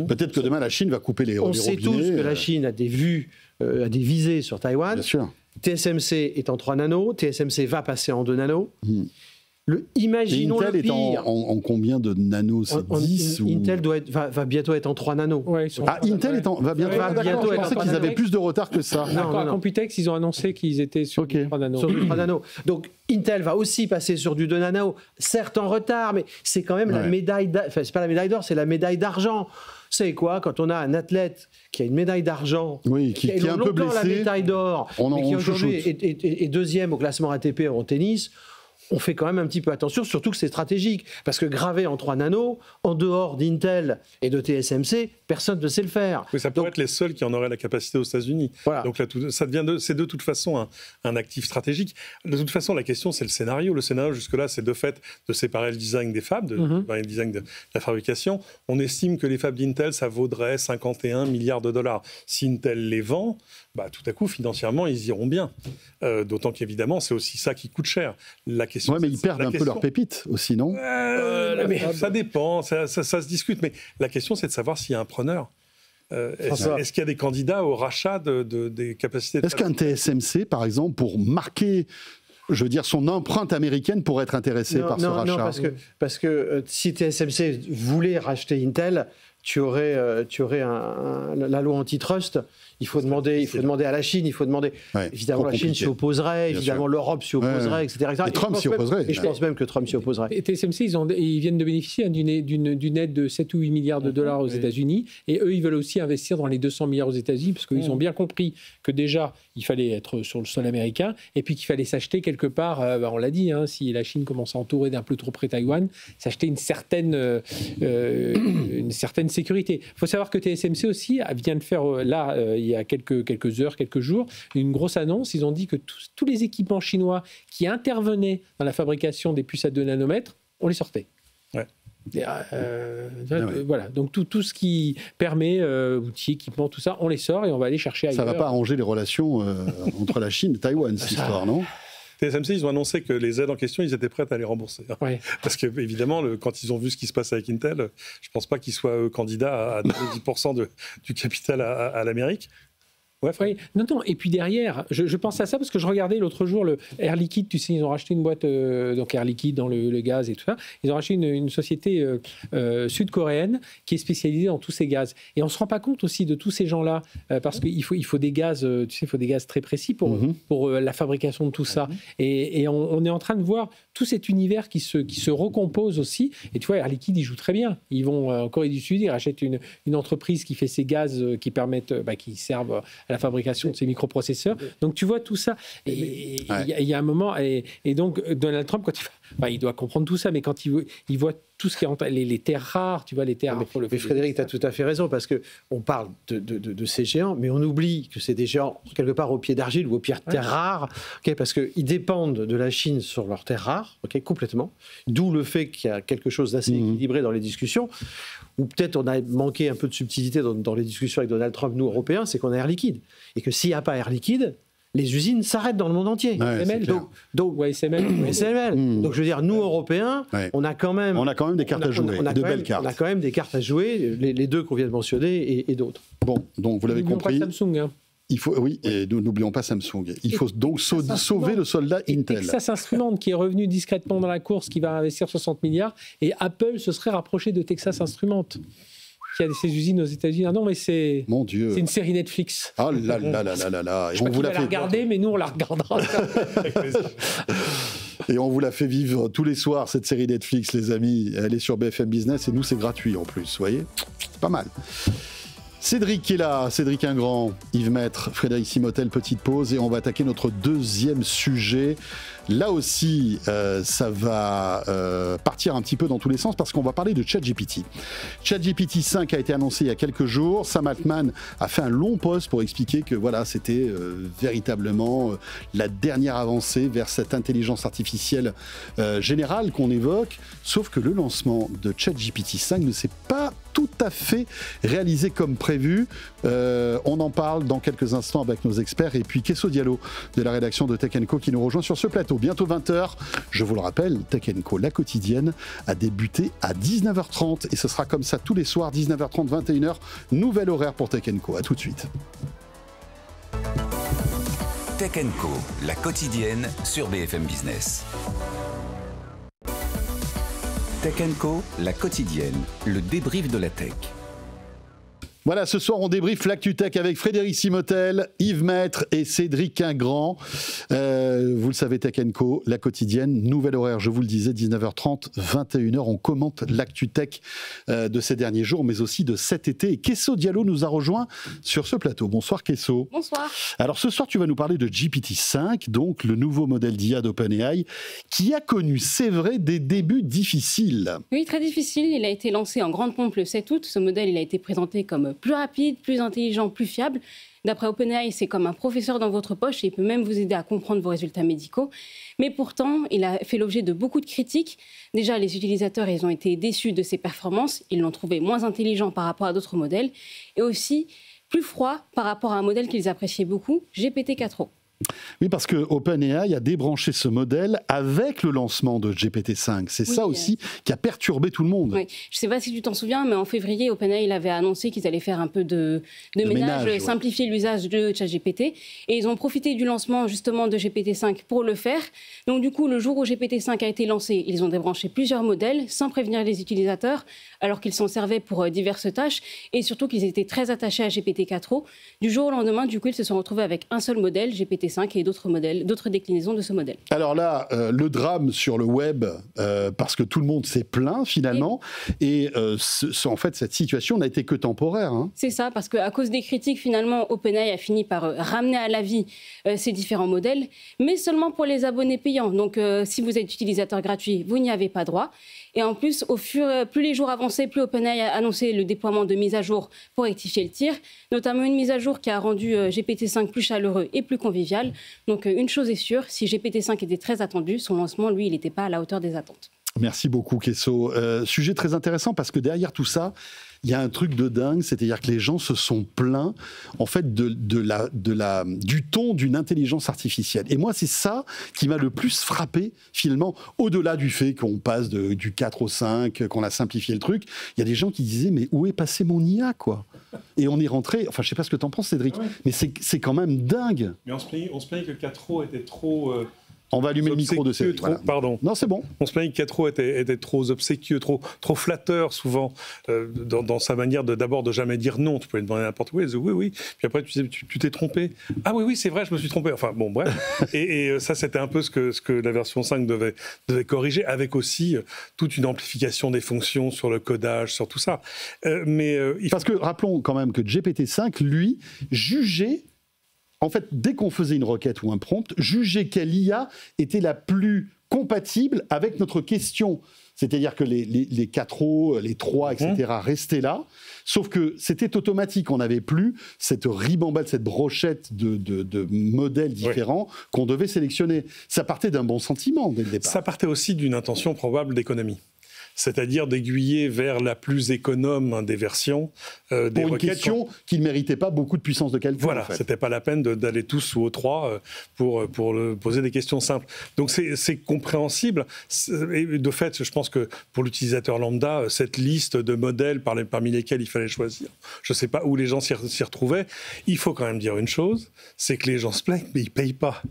Peut-être que demain, la Chine va couper les robinets. On sait tous que la Chine a des visées sur Taïwan. Bien sûr. TSMC est en 3 nanos, TSMC va passer en 2 nanos. Imaginons Intel le pire. est en combien de nanos? C'est 10 Intel va bientôt être en 3 nanos. Intel va bientôt être en 3 nanos. Je pensais qu'ils avaient plus de retard que ça. À Computex, ils ont annoncé qu'ils étaient sur 3 nanos. Sur 3 nanos. Donc Intel va aussi passer sur du 2 nanos, certes en retard, mais c'est quand même la médaille enfin, c'est pas la médaille d'or, c'est la médaille d'argent. C'est quoi, quand on a un athlète qui a une médaille d'argent, qui est un peu blessé, la médaille d'or, mais qui aujourd'hui est 2e au classement ATP en tennis, on fait quand même un petit peu attention, surtout que c'est stratégique. Parce que graver en 3 nanos, en dehors d'Intel et de TSMC, personne ne sait le faire. Oui, ça pourrait être les seuls qui en auraient la capacité aux États-Unis. Voilà. Donc là, c'est de toute façon un actif stratégique. De toute façon, la question, c'est le scénario. Le scénario, jusque-là, c'est de fait de séparer le design des fabs, le design de la fabrication. On estime que les fabs d'Intel, ça vaudrait 51 milliards de dollars. Si Intel les vend, tout à coup, financièrement, ils iront bien. D'autant qu'évidemment, c'est aussi ça qui coûte cher. La question, mais ils perdent un peu leur pépite aussi, non? Ça dépend, ça se discute. Mais la question, c'est de savoir s'il y a un preneur. Est-ce qu'il y a des candidats au rachat des capacités? Est-ce qu'un TSMC, par exemple, pour marquer, je veux dire, son empreinte américaine, pourrait être intéressé par ce rachat? Non, parce que si TSMC voulait racheter Intel, tu aurais la loi antitrust. Il faut demander à la Chine, évidemment la Chine s'y opposerait, évidemment l'Europe s'y opposerait, etc. Et Trump s'y opposerait. Et je pense même que Trump s'y opposerait. Et TSMC, ils viennent de bénéficier d'une aide de 7 ou 8 milliards de dollars aux États-Unis, et eux, ils veulent aussi investir dans les 200 milliards aux États-Unis, parce qu'ils ont bien compris que déjà, il fallait être sur le sol américain, et puis qu'il fallait s'acheter quelque part, on l'a dit, si la Chine commence à entourer d'un peu trop près Taïwan, s'acheter une certaine sécurité. Il faut savoir que TSMC aussi vient de faire, il y a quelques heures, quelques jours, une grosse annonce. Ils ont dit que tous les équipements chinois qui intervenaient dans la fabrication des puces à 2 nanomètres, on les sortait. Ouais. Voilà, donc tout ce qui permet, outils, équipements, tout ça, on les sort et on va aller chercher ailleurs. Ça ne va pas arranger les relations entre la Chine et Taïwan, cette histoire, non? TSMC, ils ont annoncé que les aides en question, ils étaient prêts à les rembourser. Ouais. Parce qu'évidemment, quand ils ont vu ce qui se passe avec Intel, je ne pense pas qu'ils soient candidats à donner 10% du capital à l'Amérique. Ouais, oui. Non, et puis derrière, je pense à ça parce que je regardais l'autre jour le Air Liquide, tu sais, ils ont racheté une boîte, donc Air Liquide dans le gaz et tout ça. Ils ont racheté une société sud-coréenne qui est spécialisée dans tous ces gaz. Et on ne se rend pas compte aussi de tous ces gens-là, parce qu'il faut des gaz, tu sais, il faut des gaz très précis pour la fabrication de tout ça. Et on est en train de voir tout cet univers qui se recompose aussi. Et tu vois, Air Liquide, ils jouent très bien. Ils vont en Corée du Sud, ils rachètent une entreprise qui fait ces gaz qui permettent, qui servent à la fabrication de ces microprocesseurs. Donc tu vois tout ça. Et il y a un moment, et donc Donald Trump, quand il doit comprendre tout ça, mais quand il voit tout ce qui est les terres rares, tu vois, les terres... Mais Frédéric, tu as tout à fait raison, parce qu'on parle de ces géants, mais on oublie que c'est des géants quelque part au pied d'argile ou au pied de terres rares, parce qu'ils dépendent de la Chine sur leurs terres rares, complètement. D'où le fait qu'il y a quelque chose d'assez équilibré dans les discussions, ou peut-être on a manqué un peu de subtilité dans les discussions avec Donald Trump, nous, Européens, c'est qu'on a Air Liquide. Et que s'il n'y a pas Air Liquide, les usines s'arrêtent dans le monde entier. SML. Donc je veux dire, nous Européens, on a quand même des cartes à jouer, de belles cartes. On a quand même des cartes à jouer, les deux qu'on vient de mentionner et d'autres. Bon, donc vous l'avez compris. Pas Samsung. Et nous n'oublions pas Samsung. Il faut donc sauver le soldat Intel. Texas Instruments qui est revenu discrètement dans la course, qui va investir 60 milliards, et Apple se serait rapproché de Texas Instruments, qui a ses usines aux États-Unis. Ah non, mais c'est une série Netflix. Ah là là là là là là. Je sais pas qui va la regarder, mais nous on la regardera. Et on vous la fait vivre tous les soirs, cette série Netflix, les amis. Elle est sur BFM Business et nous c'est gratuit en plus, vous voyez. C'est pas mal. Cédric qui est là, Cédric Ingrand, Yves Maître, Frédéric Simotel, petite pause et on va attaquer notre deuxième sujet. Là aussi, ça va partir un petit peu dans tous les sens parce qu'on va parler de ChatGPT. ChatGPT 5 a été annoncé il y a quelques jours. Sam Altman a fait un long post pour expliquer que voilà, c'était véritablement la dernière avancée vers cette intelligence artificielle générale qu'on évoque. Sauf que le lancement de ChatGPT 5 ne s'est pas tout à fait réalisé comme prévu. On en parle dans quelques instants avec nos experts et puis Kesso Diallo de la rédaction de Tech & Co qui nous rejoint sur ce plateau. Bientôt 20h, je vous le rappelle, Tech & Co, la quotidienne, a débuté à 19h30 et ce sera comme ça tous les soirs, 19h30, 21h, nouvel horaire pour Tech & Co. À tout de suite. Tech & Co, la quotidienne sur BFM Business. Tech & Co, la quotidienne, le débrief de la tech. Voilà, ce soir, on débriefe l'ActuTech avec Frédéric Simotel, Yves Maître et Cédric Ingrand. Vous le savez, Tech & Co, la quotidienne, nouvel horaire, je vous le disais, 19h30, 21h. On commente l'ActuTech de ces derniers jours, mais aussi de cet été. Et Kesso Diallo nous a rejoint sur ce plateau. Bonsoir Kesso. Bonsoir. Alors ce soir, tu vas nous parler de GPT-5, donc le nouveau modèle d'IA d'OpenAI, qui a connu, c'est vrai, des débuts difficiles. Oui, très difficile. Il a été lancé en grande pompe le 7 août. Ce modèle, il a été présenté comme plus rapide, plus intelligent, plus fiable. D'après OpenAI, c'est comme un professeur dans votre poche et il peut même vous aider à comprendre vos résultats médicaux. Mais pourtant, il a fait l'objet de beaucoup de critiques. Déjà, les utilisateurs, ils ont été déçus de ses performances. Ils l'ont trouvé moins intelligent par rapport à d'autres modèles. Et aussi plus froid par rapport à un modèle qu'ils appréciaient beaucoup, GPT-4o. Oui, parce que OpenAI a débranché ce modèle avec le lancement de GPT-5. C'est ça aussi qui a perturbé tout le monde. Oui. Je ne sais pas si tu t'en souviens, mais en février, OpenAI avait annoncé qu'ils allaient faire un peu de ménage, simplifier l'usage de ChatGPT. Et ils ont profité du lancement justement de GPT-5 pour le faire. Donc du coup, le jour où GPT-5 a été lancé, ils ont débranché plusieurs modèles sans prévenir les utilisateurs, alors qu'ils s'en servaient pour diverses tâches. Et surtout qu'ils étaient très attachés à GPT-4o. Du jour au lendemain, du coup, ils se sont retrouvés avec un seul modèle, GPT-5, et d'autres modèles, d'autres déclinaisons de ce modèle. Alors là, le drame sur le web, parce que tout le monde s'est plaint finalement, et en fait, cette situation n'a été que temporaire. Hein. C'est ça, parce qu'à cause des critiques, finalement, OpenAI a fini par ramener à la vie ces différents modèles, mais seulement pour les abonnés payants. Donc, si vous êtes utilisateur gratuit, vous n'y avez pas droit. Et en plus, plus les jours avançaient, plus OpenAI a annoncé le déploiement de mises à jour pour rectifier le tir, notamment une mise à jour qui a rendu GPT-5 plus chaleureux et plus convivial. Donc une chose est sûre, si GPT-5 était très attendu, son lancement, lui, il n'était pas à la hauteur des attentes. Merci beaucoup, Kesso. Sujet très intéressant parce que derrière tout ça, il y a un truc de dingue, c'est-à-dire que les gens se sont plaints en fait du ton d'une intelligence artificielle. Et moi, c'est ça qui m'a le plus frappé finalement, au-delà du fait qu'on passe du 4 au 5, qu'on a simplifié le truc. Il y a des gens qui disaient mais où est passé mon IA quoi ? Et on est rentré. Enfin, je sais pas ce que t'en penses, Cédric, mais c'est quand même dingue. Mais on se plaignait que le 4o était trop. On va allumer le micro de Cédric. Voilà. Pardon. Non, c'est bon. On se plaignait que 4o était trop obséquieux, trop flatteur souvent dans sa manière d'abord de jamais dire non. Tu pouvais demander n'importe quoi, oui. Puis après, tu t'es trompé. Ah oui, c'est vrai, je me suis trompé. Enfin, bon, bref. et ça, c'était un peu ce que la version 5 devait corriger, avec aussi toute une amplification des fonctions sur le codage, sur tout ça. Parce que rappelons quand même que GPT-5, lui, jugeait. En fait, dès qu'on faisait une requête ou un prompt, juger quelle IA était la plus compatible avec notre question. C'est-à-dire que les 4O, les 3, etc. restaient là, sauf que c'était automatique. On n'avait plus cette ribambelle, cette brochette de modèles différents qu'on devait sélectionner. Ça partait d'un bon sentiment dès le départ. Ça partait aussi d'une intention probable d'économie. C'est-à-dire d'aiguiller vers la plus économe des versions. Pour une question qui ne méritait pas beaucoup de puissance de calcul. Voilà, en fait. C'était pas la peine d'aller tous sous O3 pour poser des questions simples. Donc c'est compréhensible. Et de fait, je pense que pour l'utilisateur lambda, cette liste de modèles parmi lesquels il fallait choisir, je ne sais pas où les gens s'y retrouvaient. Il faut quand même dire une chose, c'est que les gens se plaignent, mais ils ne payent pas.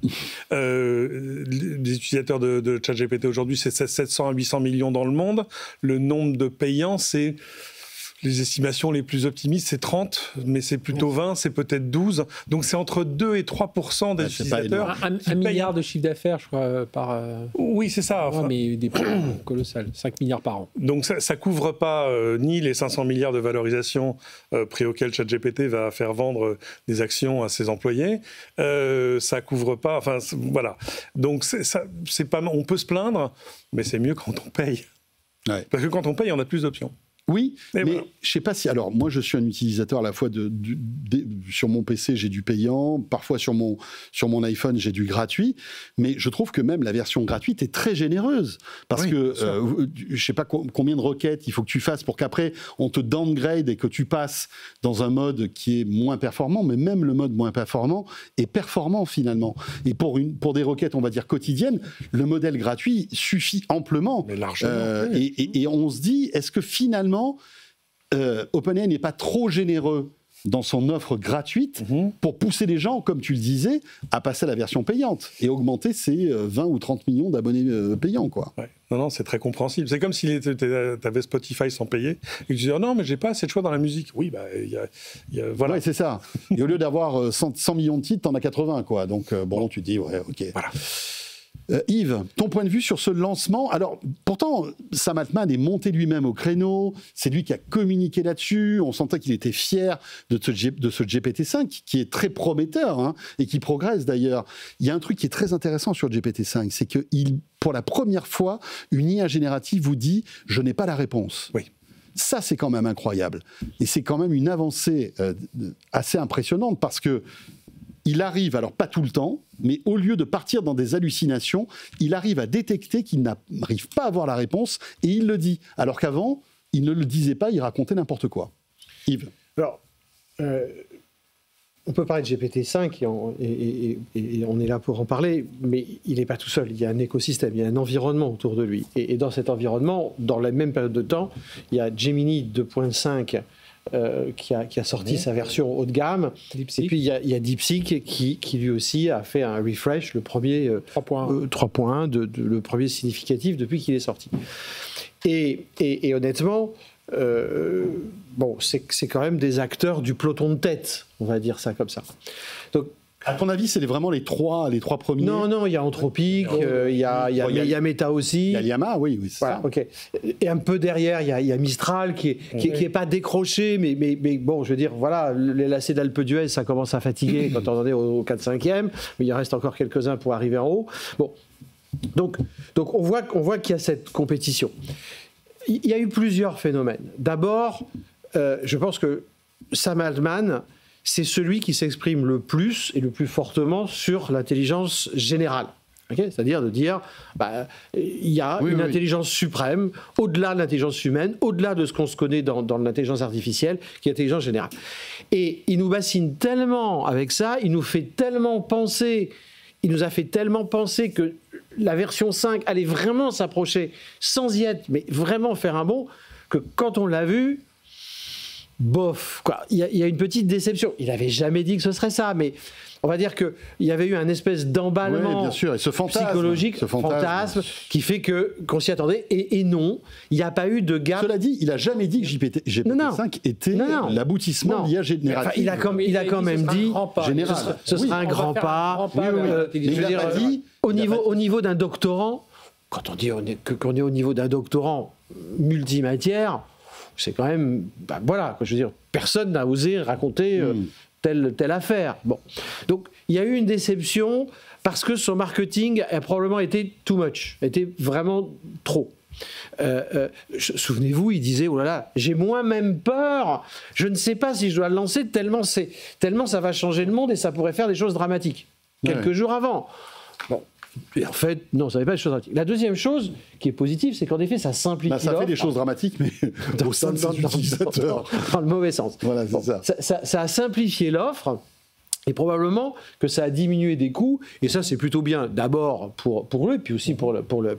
Les utilisateurs de ChatGPT aujourd'hui, c'est 700 à 800 millions dans le monde. Le nombre de payants, c'est les estimations les plus optimistes, c'est 30, mais c'est plutôt 20, c'est peut-être 12. Donc c'est entre 2 et 3% des utilisateurs. Un milliard de chiffre d'affaires, je crois, par. Oui, c'est ça. Enfin, mais des prix colossales, 5 milliards par an. Donc ça ne couvre pas ni les 500 milliards de valorisation prix auquel ChatGPT va faire vendre des actions à ses employés. Ça couvre pas. Enfin, voilà. Donc c'est pas. On peut se plaindre, mais c'est mieux quand on paye. Ouais. Parce que quand on paye, on a plus d'options. Oui, mais voilà. Je ne sais pas si... Alors, moi, je suis un utilisateur à la fois sur mon PC, j'ai du payant, parfois sur mon iPhone, j'ai du gratuit, mais je trouve que même la version gratuite est très généreuse, parce que je ne sais pas combien de requêtes il faut que tu fasses pour qu'après, on te downgrade et que tu passes dans un mode qui est moins performant, mais même le mode moins performant est performant, finalement. Et pour des requêtes, on va dire, quotidiennes, le modèle gratuit suffit amplement. Mais largement. Et on se dit, est-ce que finalement, OpenAI n'est pas trop généreux dans son offre gratuite pour pousser les gens, comme tu le disais, à passer à la version payante et augmenter ses 20 ou 30 millions d'abonnés payants, quoi. Ouais. Non, c'est très compréhensible. C'est comme si tu avais Spotify sans payer et que tu disais non, mais j'ai pas assez de choix dans la musique. Oui, voilà. Ouais, c'est ça. Et au lieu d'avoir 100 millions de titres, t'en as 80, quoi. Donc, tu te dis, ouais, ok. Voilà. Yves, ton point de vue sur ce lancement? Alors, pourtant, Sam Altman est monté lui-même au créneau, c'est lui qui a communiqué là-dessus, on sentait qu'il était fier de ce GPT-5, qui est très prometteur, et qui progresse d'ailleurs. Il y a un truc qui est très intéressant sur GPT-5, c'est que pour la première fois, une IA générative vous dit « je n'ai pas la réponse ». Oui. Ça, c'est quand même incroyable. Et c'est quand même une avancée assez impressionnante, parce que il arrive, alors pas tout le temps, mais au lieu de partir dans des hallucinations, il arrive à détecter qu'il n'arrive pas à avoir la réponse et il le dit. Alors qu'avant, il ne le disait pas, il racontait n'importe quoi. Yves. Alors, on peut parler de GPT-5 et on est là pour en parler, mais il n'est pas tout seul. Il y a un écosystème, il y a un environnement autour de lui. Et dans cet environnement, dans la même période de temps, il y a Gemini 2.5 qui a sorti sa version haut de gamme. DeepSeek. Et puis il y a DeepSeek qui lui aussi a fait un refresh, le premier 3.1, le premier significatif depuis qu'il est sorti. Et honnêtement, c'est quand même des acteurs du peloton de tête, on va dire ça comme ça. Donc, à ton avis, c'est vraiment les trois premiers? Non, il y a Anthropic, il y a Meta aussi. Il y a Llama, oui, c'est voilà, ça. Ok. Et un peu derrière, il y a Mistral qui est pas décroché, mais bon, je veux dire, voilà, les lacets d'Alpe d'Huez, ça commence à fatiguer quand on en est au 4-5e, mais il reste encore quelques-uns pour arriver en haut. Bon, donc on voit qu'il y a cette compétition. Il y a eu plusieurs phénomènes. D'abord, je pense que Sam Altman, c'est celui qui s'exprime le plus et le plus fortement sur l'intelligence générale. Okay, c'est-à-dire de dire, il y a une intelligence suprême, au-delà de l'intelligence humaine, au-delà de ce qu'on se connaît dans l'intelligence artificielle, qui est l'intelligence générale. Et il nous bassine tellement avec ça, il nous a fait tellement penser que la version 5 allait vraiment s'approcher, sans y être, mais vraiment faire un bond, que quand on l'a vu, bof, quoi. Il y a une petite déception. Il n'avait jamais dit que ce serait ça, mais on va dire qu'il y avait eu un espèce d'emballement bien sûr, et ce psychologique, fantasme qui fait qu'on s'y attendait. Et non, il n'y a pas eu de gap. Cela dit, il n'a jamais dit que GPT-5 était l'aboutissement de l'IA générative. Enfin, il a quand même dit ce sera un grand pas. Au niveau d'un doctorant, quand on dit qu'on est au niveau d'un doctorant multimatière, c'est quand même, je veux dire, personne n'a osé raconter telle affaire. Bon, donc il y a eu une déception parce que son marketing a probablement été too much, était vraiment trop. Souvenez-vous, il disait, oh là là, j'ai moi-même peur, je ne sais pas si je dois le lancer, tellement ça va changer le monde et ça pourrait faire des choses dramatiques. Quelques jours avant. Bon. Et en fait, non, ça n'avait pas des choses dramatiques. La deuxième chose qui est positive, c'est qu'en effet, ça simplifie l'offre. Ça fait des choses dramatiques, mais au sein de ses utilisateurs. Dans le mauvais sens. Voilà, c'est bon, ça a simplifié l'offre. Et probablement que ça a diminué des coûts, et ça c'est plutôt bien d'abord pour eux, puis aussi pour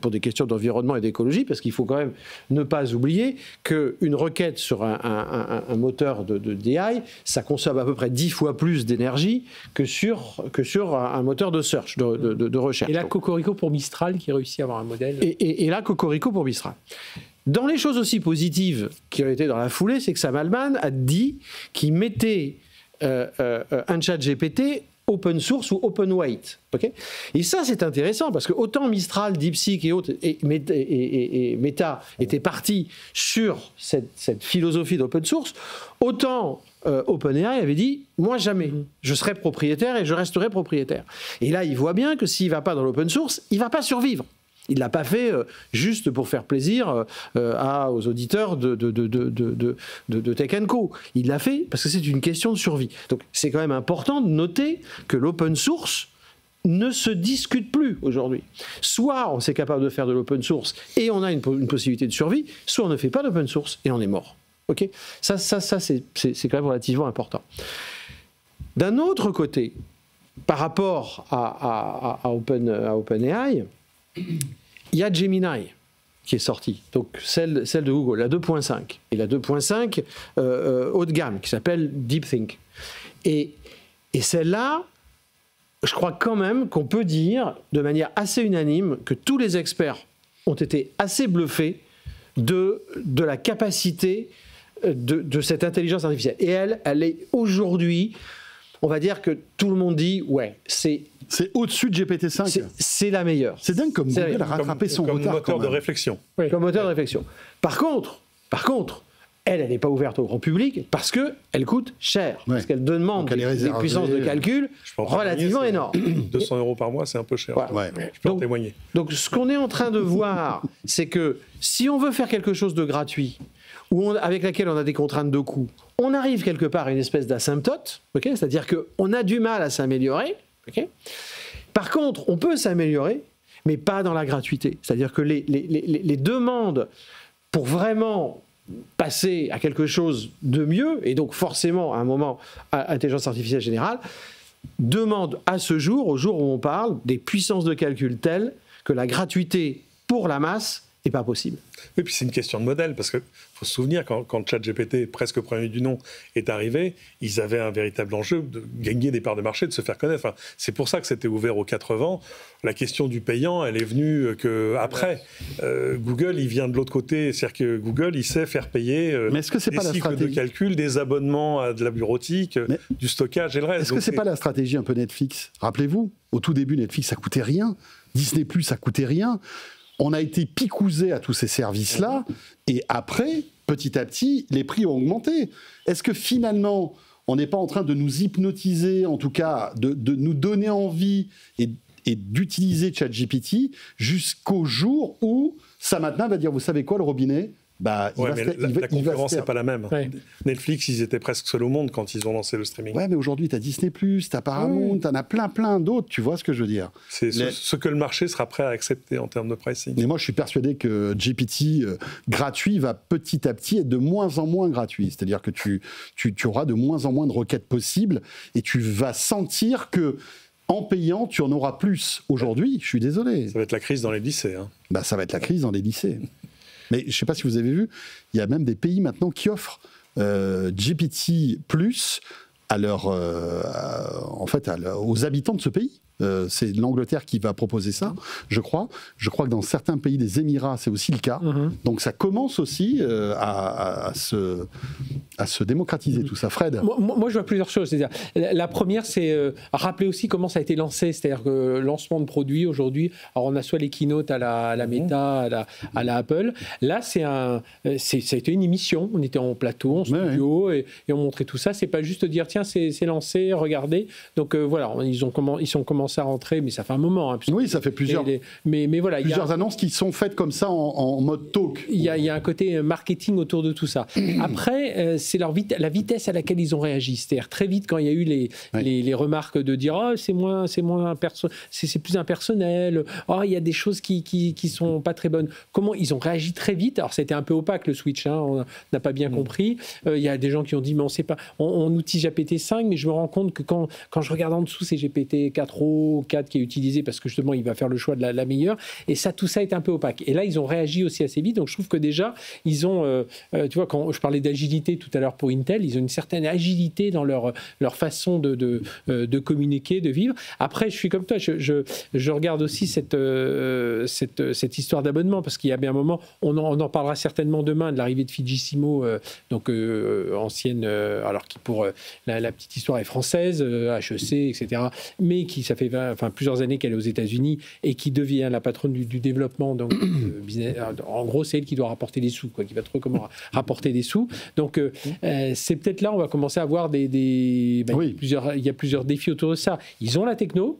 des questions d'environnement et d'écologie, parce qu'il faut quand même ne pas oublier qu'une requête sur un moteur de DI, ça consomme à peu près 10 fois plus d'énergie que sur un moteur de search, de recherche. Et là, Cocorico pour Mistral qui réussit à avoir un modèle. Et là, Cocorico pour Mistral. Dans les choses aussi positives qui ont été dans la foulée, c'est que Sam Altman a dit qu'il mettait un chat GPT open source ou open weight. Okay, et ça, c'est intéressant parce que autant Mistral, DeepSeek et autres, et Meta étaient partis sur cette philosophie d'open source, autant OpenAI avait dit « moi jamais, je serai propriétaire et je resterai propriétaire ». Et là, il voit bien que s'il ne va pas dans l'open source, il ne va pas survivre. Il ne l'a pas fait juste pour faire plaisir aux auditeurs de Tech & Co. Il l'a fait parce que c'est une question de survie. Donc c'est quand même important de noter que l'open source ne se discute plus aujourd'hui. Soit on est capable de faire de l'open source et on a une possibilité de survie, soit on ne fait pas d'open source et on est mort. Okay, ça c'est quand même relativement important. D'un autre côté, par rapport à OpenAI, il y a Gemini, qui est sortie, donc celle de Google, la 2.5, et la 2.5 haut de gamme, qui s'appelle DeepThink. Et celle-là, je crois quand même qu'on peut dire de manière assez unanime que tous les experts ont été assez bluffés de la capacité de cette intelligence artificielle. Et elle est aujourd'hui, on va dire que tout le monde dit, ouais, c'est au-dessus de GPT-5. C'est la meilleure. C'est dingue comme Google a rattrapé son retard. Comme moteur de réflexion. Oui. Comme moteur de réflexion. Par contre, elle n'est pas ouverte au grand public parce qu'elle coûte cher. Ouais. Parce qu'elle demande des puissances de calcul relativement énormes. 200 € par mois, c'est un peu cher. Ouais. Je peux en témoigner. Donc, ce qu'on est en train de voir, c'est que si on veut faire quelque chose de gratuit, avec laquelle on a des contraintes de coût, on arrive quelque part à une espèce d'asymptote, okay, c'est-à-dire qu'on a du mal à s'améliorer. Okay. Par contre, on peut s'améliorer, mais pas dans la gratuité. C'est-à-dire que les demandes pour vraiment passer à quelque chose de mieux, et donc forcément à un moment à intelligence artificielle générale, demandent à ce jour, au jour où on parle, des puissances de calcul telles que la gratuité pour la masse n'est pas possible. Oui, puis c'est une question de modèle, parce qu'il faut se souvenir, quand ChatGPT, presque premier du nom, est arrivé, ils avaient un véritable enjeu de gagner des parts de marché, de se faire connaître. Enfin, c'est pour ça que c'était ouvert aux 4 vents. La question du payant, elle est venue qu'après. Google, il vient de l'autre côté, c'est-à-dire que Google, il sait faire payer mais est-ce que c'est des pas la cycles stratégie de calcul, des abonnements à de la bureautique, du stockage et le reste. Est-ce que c'est pas la stratégie un peu Netflix? Rappelez-vous, au tout début, Netflix, ça coûtait rien. Disney+, ça coûtait rien. On a été picousé à tous ces services-là, et après, petit à petit, les prix ont augmenté. Est-ce que finalement, on n'est pas en train de nous hypnotiser, en tout cas, de nous donner envie et d'utiliser ChatGPT jusqu'au jour où ça maintenant va dire, vous savez quoi, le robinet, la concurrence n'est pas la même. Ouais. Netflix, ils étaient presque seuls au monde quand ils ont lancé le streaming. Ouais, mais aujourd'hui, tu as Disney+, tu as Paramount, tu en as plein d'autres, tu vois ce que je veux dire. C'est ce que le marché sera prêt à accepter en termes de pricing. Mais moi, je suis persuadé que GPT gratuit va petit à petit être de moins en moins gratuit. C'est-à-dire que tu auras de moins en moins de requêtes possibles et tu vas sentir que en payant, tu en auras plus. Aujourd'hui, je suis désolé. Ça va être la crise dans les lycées. Hein. Ça va être la crise dans les lycées. Mais je ne sais pas si vous avez vu, il y a même des pays maintenant qui offrent GPT+ aux habitants de ce pays. C'est l'Angleterre qui va proposer ça, je crois. Je crois que dans certains pays des Émirats, c'est aussi le cas. Donc ça commence aussi à se démocratiser tout ça. Fred? Moi, je vois plusieurs choses. C'est-à-dire, la première, c'est rappeler aussi comment ça a été lancé. C'est-à-dire que le lancement de produits aujourd'hui, alors on a soit les keynotes à la Meta, à la Apple. Là, ça a été une émission. On était en plateau, en studio, et on montrait tout ça. C'est pas juste dire, tiens, c'est lancé, regardez. Donc voilà, ils sont commencé à rentrer, mais ça fait un moment. Hein, oui, ça fait plusieurs. Mais voilà, plusieurs annonces qui sont faites comme ça en mode talk. Il y a un côté marketing autour de tout ça. Après, c'est la vitesse à laquelle ils ont réagi. C'est-à-dire très vite quand il y a eu les remarques de dire c'est plus impersonnel. Il y a des choses qui sont pas très bonnes. Comment ils ont réagi très vite. Alors c'était un peu opaque le switch. Hein, on n'a pas bien compris. Il y a des gens qui ont dit mais on sait pas. On utilise GPT-5, mais je me rends compte que quand je regarde en dessous, c'est GPT-4 4 qui est utilisé parce que justement il va faire le choix de la meilleure, et tout ça est un peu opaque. Et là ils ont réagi aussi assez vite, donc je trouve que déjà ils ont tu vois, quand je parlais d'agilité tout à l'heure pour Intel, ils ont une certaine agilité dans leur façon de communiquer, de vivre. Après je suis comme toi, je regarde aussi cette histoire d'abonnement, parce qu'il y a bien un moment, on en parlera certainement demain, de l'arrivée de Fujifilm, donc ancienne, alors qui pour la petite histoire est française, HEC, etc., mais qui ça fait plusieurs années qu'elle est aux États-Unis et qui devient la patronne du développement. Donc, business, en gros, c'est elle qui doit rapporter des sous, qui va trouver comment rapporter des sous. Donc, c'est peut-être là on va commencer à avoir il y a plusieurs défis autour de ça. Ils ont la techno.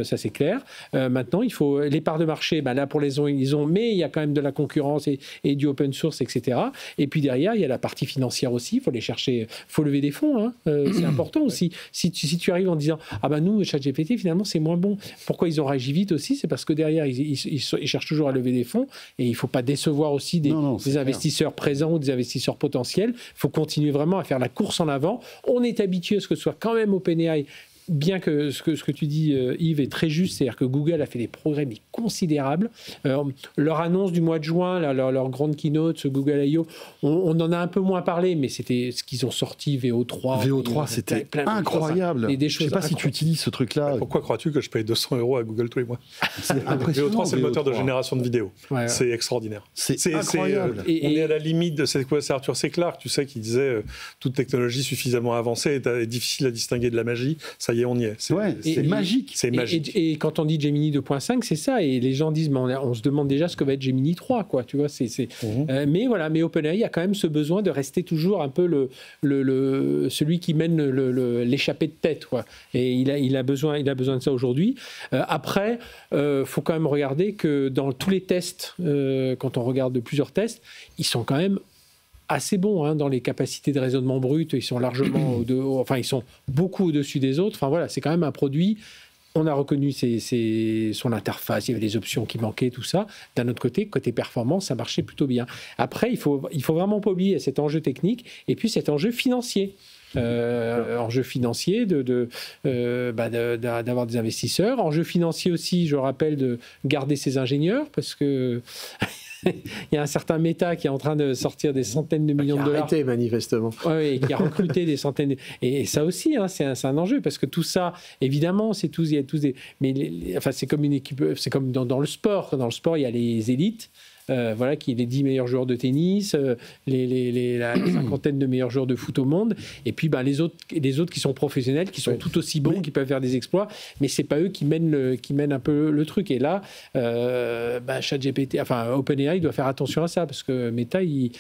Ça c'est clair. Maintenant, il faut les parts de marché. Là, pour ils ont, mais il y a quand même de la concurrence et du open source, etc. Et puis derrière, il y a la partie financière aussi. Il faut les chercher, il faut lever des fonds. Hein. C'est important aussi. Si tu arrives en disant nous, ChatGPT, finalement, c'est moins bon. Pourquoi ils ont réagi vite aussi? C'est parce que derrière, ils cherchent toujours à lever des fonds, et il ne faut pas décevoir aussi des investisseurs présents ou des investisseurs potentiels. Il faut continuer vraiment à faire la course en avant. On est habitué à ce que ce soit quand même OpenAI bien que ce que tu dis, Yves, est très juste, c'est-à-dire que Google a fait des progrès mais considérables. Leur annonce du mois de juin, leur grande keynote, ce Google I.O., on en a un peu moins parlé, mais c'était ce qu'ils ont sorti, VO3. VO3, c'était incroyable. Je ne sais pas si tu utilises ce truc-là. Pourquoi crois-tu que je paye 200 € à Google tous les mois? C'est impressionnant. VO3, c'est le moteur de génération de vidéos. Ouais. C'est extraordinaire. C'est incroyable. On est à la limite de... C'est quoi? C'est Arthur C. Clarke, tu sais, qui disait toute technologie suffisamment avancée est difficile à distinguer de la magie. Ça y est, on y est. C'est magique. C'est magique. Et quand on dit Gemini 2.5, c'est ça. Et les gens disent, mais on se demande déjà ce que va être Gemini 3, quoi. Tu vois, mais voilà, mais OpenAI a quand même ce besoin de rester toujours un peu celui qui mène l'échappée de tête, quoi. Et il a besoin de ça aujourd'hui. Après, faut quand même regarder que dans tous les tests, quand on regarde plusieurs tests, ils sont quand même assez bons dans les capacités de raisonnement brut. Ils sont largement ils sont beaucoup au-dessus des autres. Enfin voilà, c'est quand même un produit. On a reconnu son interface, il y avait des options qui manquaient, tout ça. D'un autre côté performance, ça marchait plutôt bien. Après, il faut vraiment pas oublier cet enjeu technique et puis cet enjeu financier. Enjeu financier d'avoir des investisseurs. Enjeu financier aussi, je rappelle, de garder ses ingénieurs parce que il y a un certain Meta qui est en train de sortir des centaines de millions de dollars. Arrêté, manifestement. Oui, et qui a recruté des centaines. Et ça aussi, c'est un enjeu, parce que tout ça, évidemment, il y a tous des. Mais c'est comme une équipe, c'est comme dans le sport. Dans le sport, il y a les élites. Qui est les 10 meilleurs joueurs de tennis, la cinquantaine de meilleurs joueurs de foot au monde, et puis les autres qui sont professionnels, qui sont tout aussi bons, qui peuvent faire des exploits, mais c'est pas eux qui mènent un peu le truc. Et là, ChatGPT, OpenAI doit faire attention à ça, parce que Meta, ils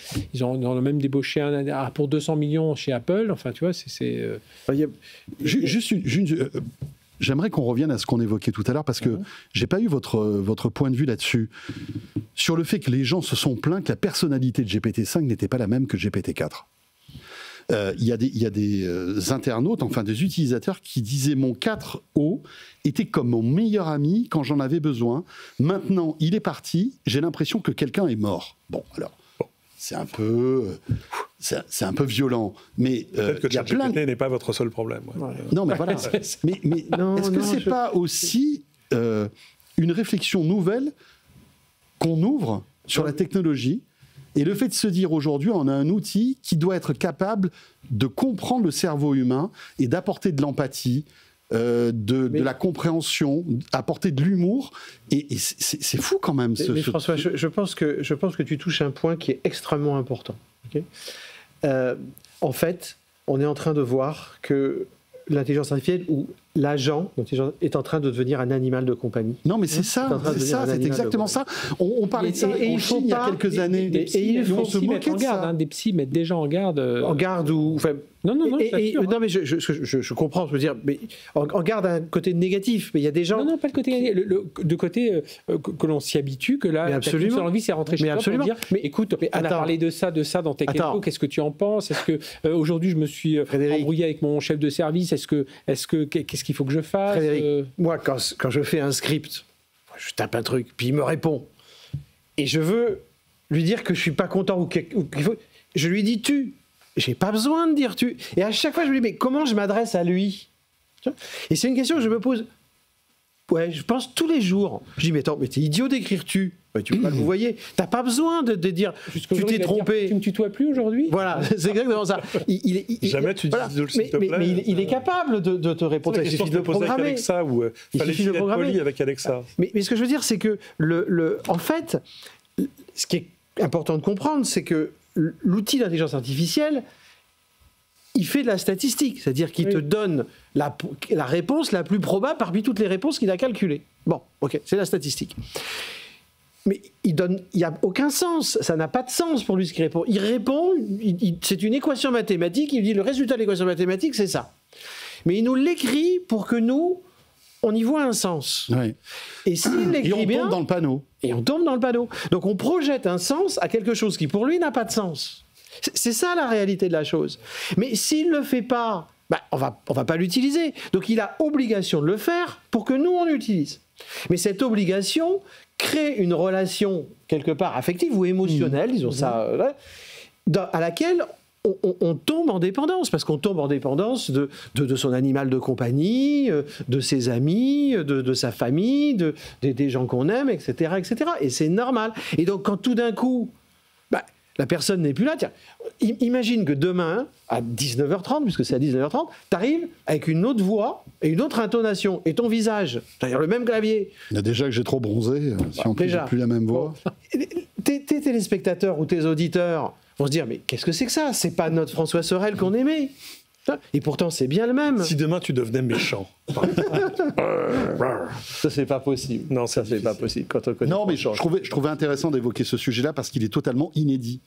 ont même débauché pour 200 millions chez Apple. Enfin, tu vois, J'aimerais qu'on revienne à ce qu'on évoquait tout à l'heure, parce que j'ai pas eu votre point de vue là-dessus, sur le fait que les gens se sont plaints que la personnalité de GPT-5 n'était pas la même que GPT-4. Il y a des internautes, enfin des utilisateurs, qui disaient « Mon 4O était comme mon meilleur ami quand j'en avais besoin. Maintenant, il est parti, j'ai l'impression que quelqu'un est mort. » Bon, alors... C'est un peu violent, mais peut-être que ChatGPT n'est pas votre seul problème. Ouais. Non, mais voilà. mais est-ce que c'est pas aussi une réflexion nouvelle qu'on ouvre sur la technologie, et le fait de se dire aujourd'hui on a un outil qui doit être capable de comprendre le cerveau humain et d'apporter de l'empathie, de la compréhension, apporter de l'humour, et c'est fou quand même. François, je pense que tu touches un point qui est extrêmement important. Okay, en fait, on est en train de voir que l'intelligence artificielle ou l'agent est en train de devenir un animal de compagnie. Non, mais c'est exactement ça. On parlait de ça en Chine il y a quelques années. Et on se moquait de ça. Des psys mettent déjà en garde. En garde ou... Non, mais je comprends, je veux dire, mais en garde un côté négatif, mais il y a des gens... Non, pas le côté négatif, le côté que l'on s'y habitue, que là, la seule envie, c'est rentrer chez toi pour dire, écoute, on a parlé de ça dans Tech & Co, qu'est-ce que tu en penses? Est-ce que aujourd'hui, je me suis embrouillé avec mon chef de service? Qu'est-ce qu'il faut que je fasse? Frédéric, moi, quand je fais un script, je tape un truc, puis il me répond, et je veux lui dire que je suis pas content ou qu'il faut... Je lui dis « tu ». J'ai pas besoin de dire tu. Et à chaque fois, je me dis, mais comment je m'adresse à lui? Et c'est une question que je me pose. Ouais, je pense tous les jours. Je dis, mais attends, mais t'es idiot d'écrire tu. Ouais, tu peux pas le vous voyez. T'as pas besoin de dire tu t'es trompé. Tu me tutoies plus aujourd'hui? Voilà, c'est exactement ça. Jamais tu dis s'il te plaît. Mais il est capable de te répondre. Il suffit de programmer. Avec Alexa, ou fallait-il être poli avec Alexa? Mais ce que je veux dire, c'est que en fait, ce qui est important de comprendre, c'est que l'outil d'intelligence artificielle, il fait de la statistique, c'est-à-dire qu'il te donne la réponse la plus probable parmi toutes les réponses qu'il a calculées. Bon, ok, c'est la statistique. Mais il n'y a aucun sens, ça n'a pas de sens pour lui ce qu'il répond. Il répond, c'est une équation mathématique, il dit le résultat de l'équation mathématique, c'est ça. Mais il nous l'écrit pour que nous, on y voit un sens. Oui. Et s'il l'écrit bien... tombe dans le panneau. Et on tombe dans le panneau. Donc on projette un sens à quelque chose qui, pour lui, n'a pas de sens. C'est ça la réalité de la chose. Mais s'il ne le fait pas, on va pas l'utiliser. Donc il a obligation de le faire pour que nous, on l'utilise. Mais cette obligation crée une relation, quelque part, affective ou émotionnelle, disons ça, à laquelle on tombe en dépendance, parce qu'on tombe en dépendance de son animal de compagnie, de ses amis, de sa famille, des gens qu'on aime, etc., etc. Et c'est normal. Et donc, quand tout d'un coup, la personne n'est plus là, tiens, imagine que demain, à 19h30, puisque c'est à 19h30, tu arrives avec une autre voix et une autre intonation, et ton visage, c'est-à-dire le même clavier. Il y a déjà que j'ai trop bronzé, si en plus j'ai plus la même voix. Tes téléspectateurs ou tes auditeurs vont se dire, mais qu'est-ce que c'est que ça? C'est pas notre François Sorel qu'on aimait. Et pourtant, c'est bien le même. Si demain tu devenais méchant. Ça, c'est pas possible. Non, ça, c'est pas possible. Quand on connaît je trouvais intéressant d'évoquer ce sujet-là parce qu'il est totalement inédit.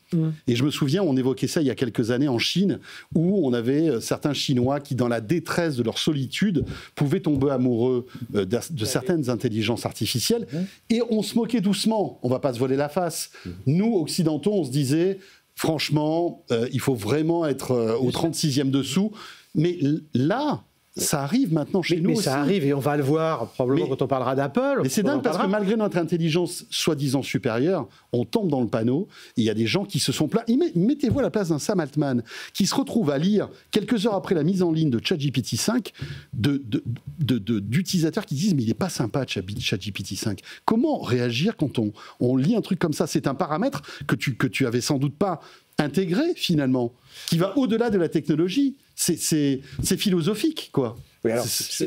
Et je me souviens, on évoquait ça il y a quelques années en Chine, où on avait certains Chinois qui, dans la détresse de leur solitude, pouvaient tomber amoureux de certaines intelligences artificielles. Et on se moquait doucement. On va pas se voiler la face. Nous, occidentaux, on se disait... Franchement, il faut vraiment être au 36e dessous. Mais là, ça arrive maintenant chez nous aussi. Mais ça arrive et on va le voir probablement quand on parlera d'Apple. Mais c'est dingue parce que malgré notre intelligence soi-disant supérieure, on tombe dans le panneau. Et il y a des gens qui se sont plaints. Mettez-vous à la place d'un Sam Altman qui se retrouve à lire, quelques heures après la mise en ligne de ChatGPT 5, d'utilisateurs qui disent « mais il n'est pas sympa ChatGPT 5 ». Comment réagir quand on lit un truc comme ça? C'est un paramètre que tu avais sans doute pas intégré finalement, qui va au-delà de la technologie. C'est philosophique, quoi. Oui, alors, ça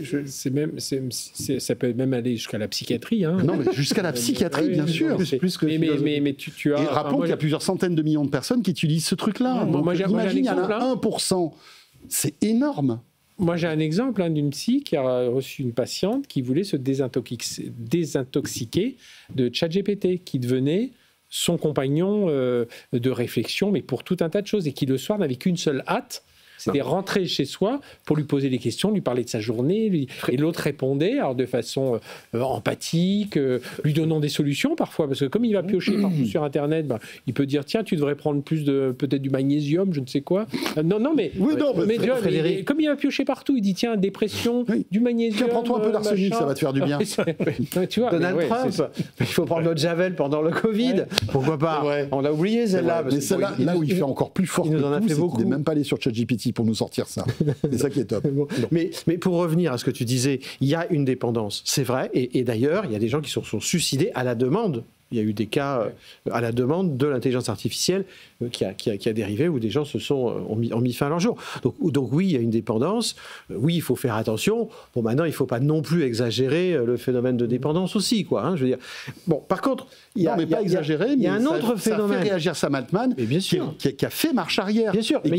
peut même aller jusqu'à la psychiatrie. Hein. Non, mais jusqu'à la psychiatrie, bien sûr. Plus que mais tu as... Et rappelons qu'il y a plusieurs centaines de millions de personnes qui utilisent ce truc-là. Imagine, il y en a 1%. C'est énorme. Moi, j'ai un exemple d'une psy qui a reçu une patiente qui voulait se désintoxiquer de ChatGPT, qui devenait son compagnon de réflexion, mais pour tout un tas de choses, et qui le soir n'avait qu'une seule hâte, c'était rentrer chez soi pour lui poser des questions, lui parler de sa journée, et l'autre répondait alors de façon empathique, lui donnant des solutions parfois, parce que comme il va piocher partout sur Internet, il peut dire tiens, tu devrais prendre plus peut-être du magnésium, je ne sais quoi. Mais comme il va piocher partout, il dit tiens, dépression, du magnésium. Prends-toi un peu d'arsenic, ça va te faire du bien. Tu vois, Donald Trump, il faut prendre notre Javel pendant le Covid. Pourquoi pas? On l'a oublié celle-là. Mais celle-là, là où il fait encore plus fort que tout, c'est qu'il n'est même pas allé sur ChatGPT pour nous sortir ça. C'est ça qui est top. Mais pour revenir à ce que tu disais, il y a une dépendance, c'est vrai, et d'ailleurs, il y a des gens qui se sont suicidés à la demande. Il y a eu des cas à la demande de l'intelligence artificielle qui a dérivé, où des gens ont mis fin à leur jour. Donc oui, il y a une dépendance. Oui, il faut faire attention. Bon, maintenant, il ne faut pas non plus exagérer le phénomène de dépendance aussi, quoi. Hein, je veux dire. Bon, par contre, il y a un autre phénomène. Ça fait réagir Sam Altman, qui a fait marche arrière. Bien sûr. Et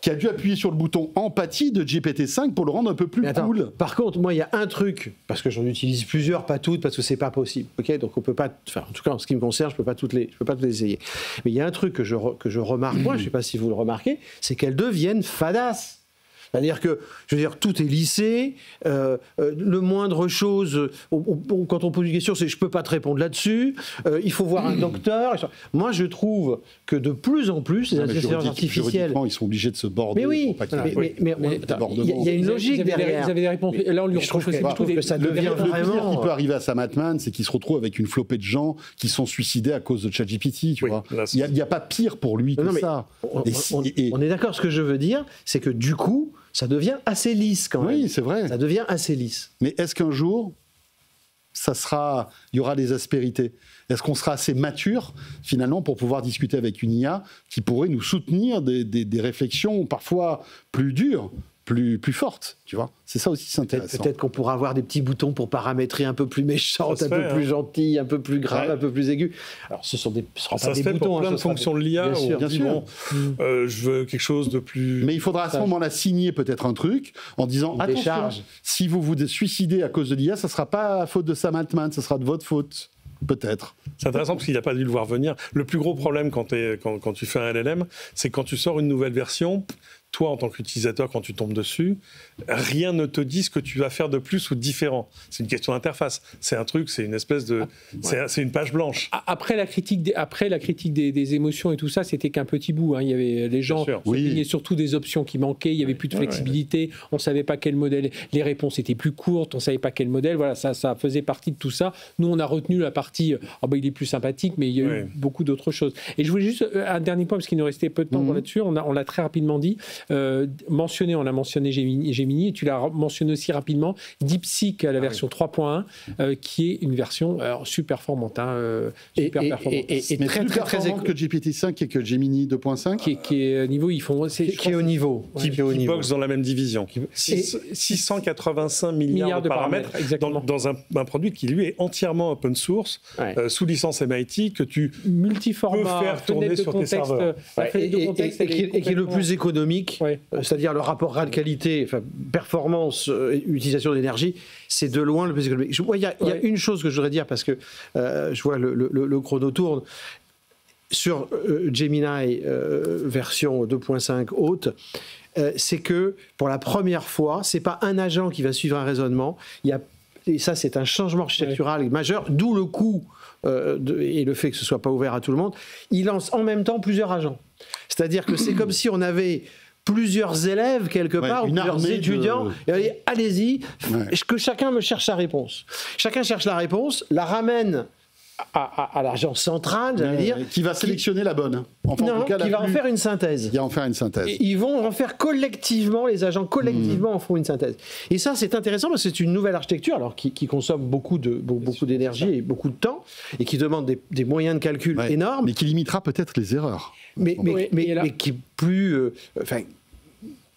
qui a dû appuyer sur le bouton empathie de GPT-5 pour le rendre un peu plus cool. Par contre, moi, il y a un truc, parce que j'en utilise plusieurs, pas toutes, parce que c'est pas possible. Ok, donc on peut pas. Enfin, en tout cas, en ce qui me concerne, je peux pas toutes les essayer. Mais il y a un truc que je remarque, moi, je ne sais pas si vous le remarquez, c'est qu'elles deviennent fadasses. C'est-à-dire que, je veux dire, tout est lissé, le moindre chose, quand on pose une question, c'est « je ne peux pas te répondre là-dessus il faut voir un docteur ». Moi, je trouve que de plus en plus, les intelligences artificielles... Juridiquement, ils sont obligés de se border. Mais oui, il y a une logique derrière. Vous avez des réponses. Là, on lui retrouve que ça devient vraiment... Le pire qui peut arriver à Sam Altman, c'est qu'il se retrouve avec une flopée de gens qui sont suicidés à cause de ChatGPT, tu vois. Il n'y a pas pire pour lui que ça. On est d'accord, ce que je veux dire, c'est que du coup, ça devient assez lisse quand même. Oui, c'est vrai. Ça devient assez lisse. Mais est-ce qu'un jour, il y aura des aspérités? Est-ce qu'on sera assez mature, finalement, pour pouvoir discuter avec une IA qui pourrait nous soutenir des réflexions parfois plus dures, plus fortes, tu vois? C'est ça aussi, c'est intéressant. Peut-être qu'on pourra avoir des petits boutons pour paramétrer un peu plus méchante, un peu plus gentille, un peu plus grave, un peu plus aiguë. Alors, ce sera pas des boutons. Pour plein de fonctions de l'IA, bien sûr. Je veux quelque chose de plus... Mais il faudra à ce moment-là signer peut-être un truc en disant, attention, si vous vous suicidez à cause de l'IA, ça ne sera pas à faute de Sam Altman, ça sera de votre faute. Peut-être. C'est intéressant parce qu'il n'a pas dû le voir venir. Le plus gros problème quand tu fais un LLM, c'est quand tu sors une nouvelle version, toi, en tant qu'utilisateur, quand tu tombes dessus, rien ne te dit ce que tu vas faire de plus ou de différent. C'est une question d'interface. C'est un truc, c'est une espèce de... C'est une page blanche. Après la critique des émotions et tout ça, c'était qu'un petit bout. Hein. Il y avait les gens se plaignaient surtout des options qui manquaient. Il n'y avait plus de flexibilité. On ne savait pas quel modèle. Les réponses étaient plus courtes. On ne savait pas quel modèle. Voilà, ça faisait partie de tout ça. Nous, on a retenu la partie... il est plus sympathique, mais il y a eu beaucoup d'autres choses. Et je voulais juste un dernier point, parce qu'il nous restait peu de temps là-dessus. On l'a très rapidement dit. On a mentionné Gemini, et tu l'as mentionné aussi rapidement, DeepSeek, la version 3.1, qui est une version super performante. Et très performante que GPT-5 et que Gemini 2.5 qui est niveau, ils font... Qui est au niveau. Qui boxe dans la même division. 685 milliards de paramètres dans un produit qui, lui, est entièrement open source, sous licence MIT, que tu peux faire tourner sur tes serveurs. Et qui est le plus économique, c'est-à-dire le rapport RAD-qualité, performance, utilisation d'énergie, c'est de loin le plus économique. Il y a une chose que je voudrais dire, parce que je vois le chrono tourne. Sur Gemini version 2.5 haute, c'est que pour la première fois, c'est pas un agent qui va suivre un raisonnement, et ça c'est un changement architectural majeur, d'où le coût et le fait que ce soit pas ouvert à tout le monde. Il lance en même temps plusieurs agents. C'est-à-dire que c'est comme si on avait plusieurs élèves quelque part, ou plusieurs étudiants, et allez-y, que chacun me cherche sa réponse. Chacun cherche la réponse, la ramène à l'agent central, j'allais dire. Qui va sélectionner la bonne. Enfin, non, en tout cas, qui va en faire une synthèse. Il va en faire une synthèse. Et ils vont en faire collectivement, les agents collectivement en font une synthèse. Et ça, c'est intéressant parce que c'est une nouvelle architecture alors, qui consomme beaucoup d'énergie et beaucoup de temps et qui demande des moyens de calcul énormes. Mais qui limitera peut-être les erreurs. Mais qui est plus...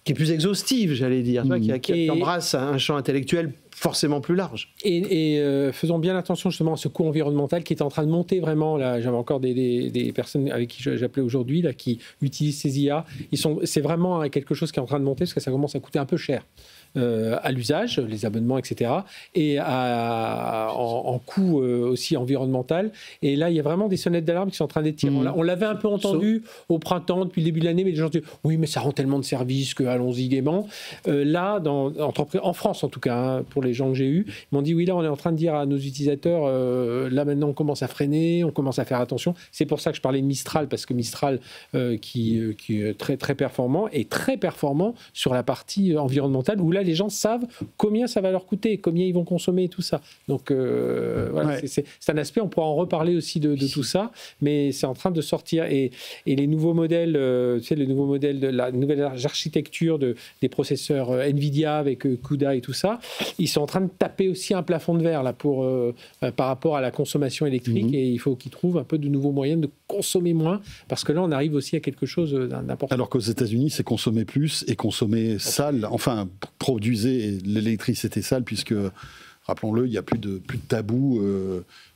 qui est plus exhaustive, j'allais dire, qui embrasse un champ intellectuel forcément plus large. Et faisons bien attention justement à ce coût environnemental qui est en train de monter vraiment. Là, j'avais encore des personnes avec qui j'appelais aujourd'hui là, qui utilisent ces IA. C'est vraiment quelque chose qui est en train de monter parce que ça commence à coûter un peu cher. À l'usage, les abonnements, etc. Et en coût aussi environnemental. Et là, il y a vraiment des sonnettes d'alarme qui sont en train d'être tirées. On l'avait un peu entendu au printemps, depuis le début de l'année, mais les gens disent « Oui, mais ça rend tellement de services que allons-y gaiement ». Là, en France en tout cas, pour les gens que j'ai eus, ils m'ont dit « Oui, là, on est en train de dire à nos utilisateurs, là maintenant, on commence à freiner, on commence à faire attention ». C'est pour ça que je parlais de Mistral, parce que Mistral, qui est très, très performant, est très performant sur la partie environnementale, où là, les gens savent combien ça va leur coûter, combien ils vont consommer et tout ça. Donc, voilà, c'est un aspect, on pourra en reparler aussi de tout ça, mais c'est en train de sortir. Et les nouveaux modèles, les nouveaux modèles de la nouvelle architecture des processeurs NVIDIA avec CUDA et tout ça, ils sont en train de taper aussi un plafond de verre là, par rapport à la consommation électrique, et il faut qu'ils trouvent un peu de nouveaux moyens de consommer moins, parce que là, on arrive aussi à quelque chose d'important. Alors qu'aux États-Unis, c'est consommer plus et consommer sale, enfin, produisez l'électricité sale, puisque, rappelons-le, il n'y a plus de tabou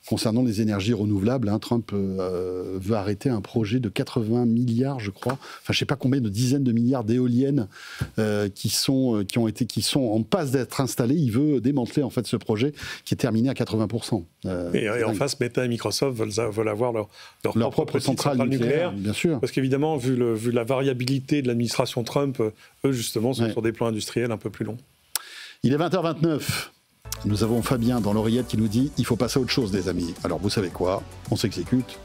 concernant les énergies renouvelables. Trump veut arrêter un projet de 80 milliards, je crois, enfin je ne sais pas combien de dizaines de milliards d'éoliennes qui sont en passe d'être installées. Il veut démanteler en fait ce projet qui est terminé à 80%. Et en face, Meta et Microsoft veulent avoir leur propre centrale nucléaire, bien sûr. Parce qu'évidemment, vu la variabilité de l'administration Trump, eux justement sont sur des plans industriels un peu plus longs. Il est 20h29. Nous avons Fabien dans l'oreillette qui nous dit « Il faut passer à autre chose, les amis ». Alors, vous savez quoi ? On s'exécute,